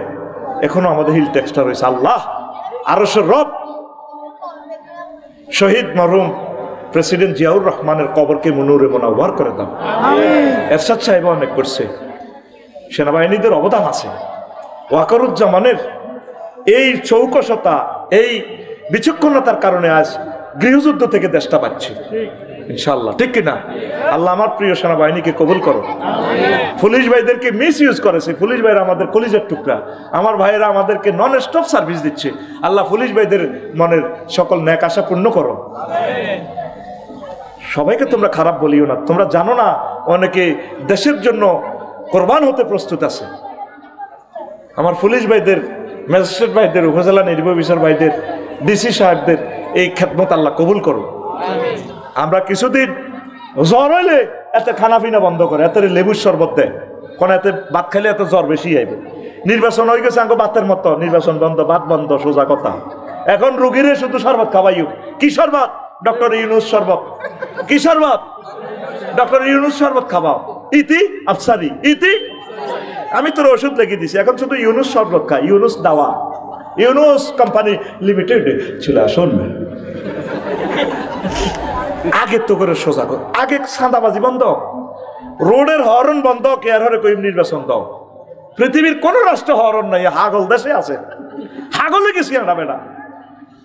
এখনো আমাদের হিল ট্যাক্সটা রয়েছে। আল্লাহ আরশের রব শহীদ মরহুম প্রেসিডেন্ট জিয়াউর রহমানের কবরকে মুনুরে মুনাওয়ার করে দাও। এরশাদ সাহেব অনেক করছে, সেনাবাহিনীদের অবদান আছে। ওয়াকারুজ্জামানের এই চৌকসতা, এই বিচক্ষণতার কারণে আজ গৃহযুদ্ধ থেকে দেশটা পাচ্ছে ইনশাআল্লাহ, ঠিক কিনা? আল্লাহ আমার প্রিয় সেনাবাহিনীকে কবুল করো। পুলিশ ভাইদেরকে মিস ইউজ করেছে, পুলিশ ভাইরা আমাদের কলিজার টুকরা, আমার ভাইয়েরা আমাদেরকে নন স্টপ সার্ভিস দিচ্ছে। আল্লাহ পুলিশ ভাইদের মনের সকল ন্যাক আশা পূর্ণ করো। সবাইকে তোমরা খারাপ বলিও না, তোমরা জানো না অনেকে দেশের জন্য কোরবান হতে প্রস্তুত আছে। আমার পুলিশ ভাইদের, ম্যাজিস্ট্রেট ভাইদের, উপজেলা নির্বাহী অফিসার ভাইদের, ডিসি সাহেবদের এই খেদমত আল্লাহ কবুল করো। আমরা কিছুদিন জ্বর হইলে এত খানা পিনা বন্ধ করে, এত লেবুর শরবত দেয়, কোন এতে ভাত খাইলে এত জ্বর বেশি আইবে। নির্বাচন হয়ে গেছে আঙ্গ ভাতের মতো, নির্বাচন বন্ধ, ভাত বন্ধ, সোজা কথা। এখন রুগীরে শুধু শরবত খাওয়াইও। কি শরবত? ডক্টর ইউনূস শরবত। কি শরবত? ডক্টর ইউনূস শরবত খাওয়াও। ইতি আফসারি, ইতি আমি তোর ওষুধ লিখে দিছি, এখন শুধু ইউনূস শরবত খা, ইউনূস দাওয়া। ইউনুস কোম্পানি লিমিটেড ছিল শুনবে আগে তো করে সোজা কর, আগে সাদাবাজি বন্ধ, রোডের হরন বন্ধ, কেয়ার হরে কই নির্বাচন দাও। পৃথিবীর কোন রাষ্ট্র হরন নাই, হাগল দেশে আছে, হাগলে গেছি আমরা বেটা,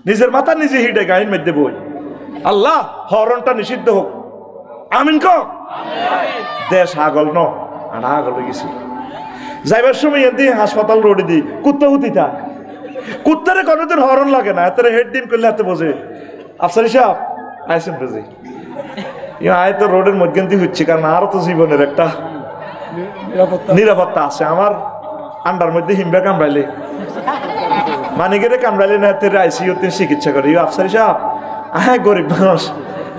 নিজের মাথা নিজে হিটে গাইন মধ্যে বই। আল্লাহ হরনটা নিষিদ্ধ হোক, আমিন ক। দেশ হাগল ন, আমরা হাগলে গেছি। যাইবার সময় এদি হাসপাতাল রোডে দি কুত্তা হুতিতা, কুত্তারে কোনোদিন হরন লাগে না, এত হেড ডিম করলে এত বোঝে। আফসারি সাহেব আইসেন বুঝি আয় তো রোডের মধ্যে দিয়ে হচ্ছে, কারণ আরো তো জীবনের একটা নিরাপত্তা আছে। আমার আন্ডার মধ্যে হিমবা কামড়াইলে মানিকেরে কামড়াইলে না আইসিইউতে চিকিৎসা করে। আফসারি সাহেব হ্যাঁ গরিব মানুষ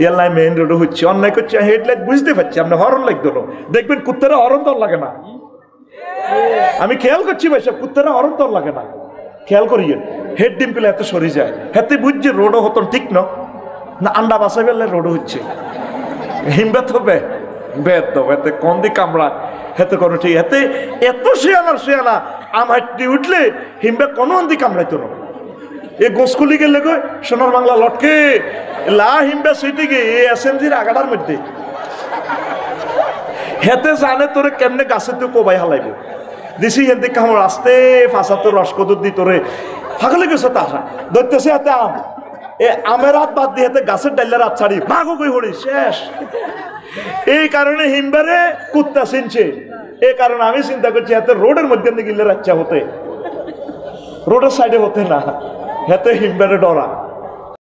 ইয়াল্লাই মেইন রোডে হচ্ছে, অন্যায় করছে, হেডলাইট বুঝতে পারছি, আপনি হরন লাগতো না, দেখবেন কুত্তারা হরন তোর লাগে না। আমি খেয়াল করছি ভাই সব কুত্তারা হরন তোর লাগে না, খেয়াল করিয়ে হেড ডিম পেলে এত সরে যায়, হাতে বুঝছে রোডও হতন ঠিক না, আন্ডা বাসা ফেললে রোডও হচ্ছে। হিমবা তো বেদ এতে কোন দিক কামড়া হেতে কোনো ঠিক, এতে এত শেয়ালা আমার উঠলে হিমবা কোনো দিক কামড়াইতো না। এ গোসকুলি গেলে গো সোনার বাংলা লটকে লা হিমবা সুইটে গে এসএমজির আগাডার মধ্যে হেতে জানে তোরে কেমনে গাছে তুই কোবাই হালাইব দিছি, হেন দিক কামড় আসতে ফাঁসা তোর রসকদুর দি তোরে ফাঁকলে গেছে তাহা ধরতেছে হাতে আম, এ আমের হাত বাদ দিয়ে হাতে গাছের ডাইলার হাত ছাড়ি মাগো কই হরি শেষ। এই কারণে হিমবারে কুত্তা চিনছে, এই কারণে আমি চিন্তা করছি হাতে রোডের মধ্যে গিলে রাচ্চা হতে, রোডের সাইডে হতে না, হাতে হিমবারে ডরা।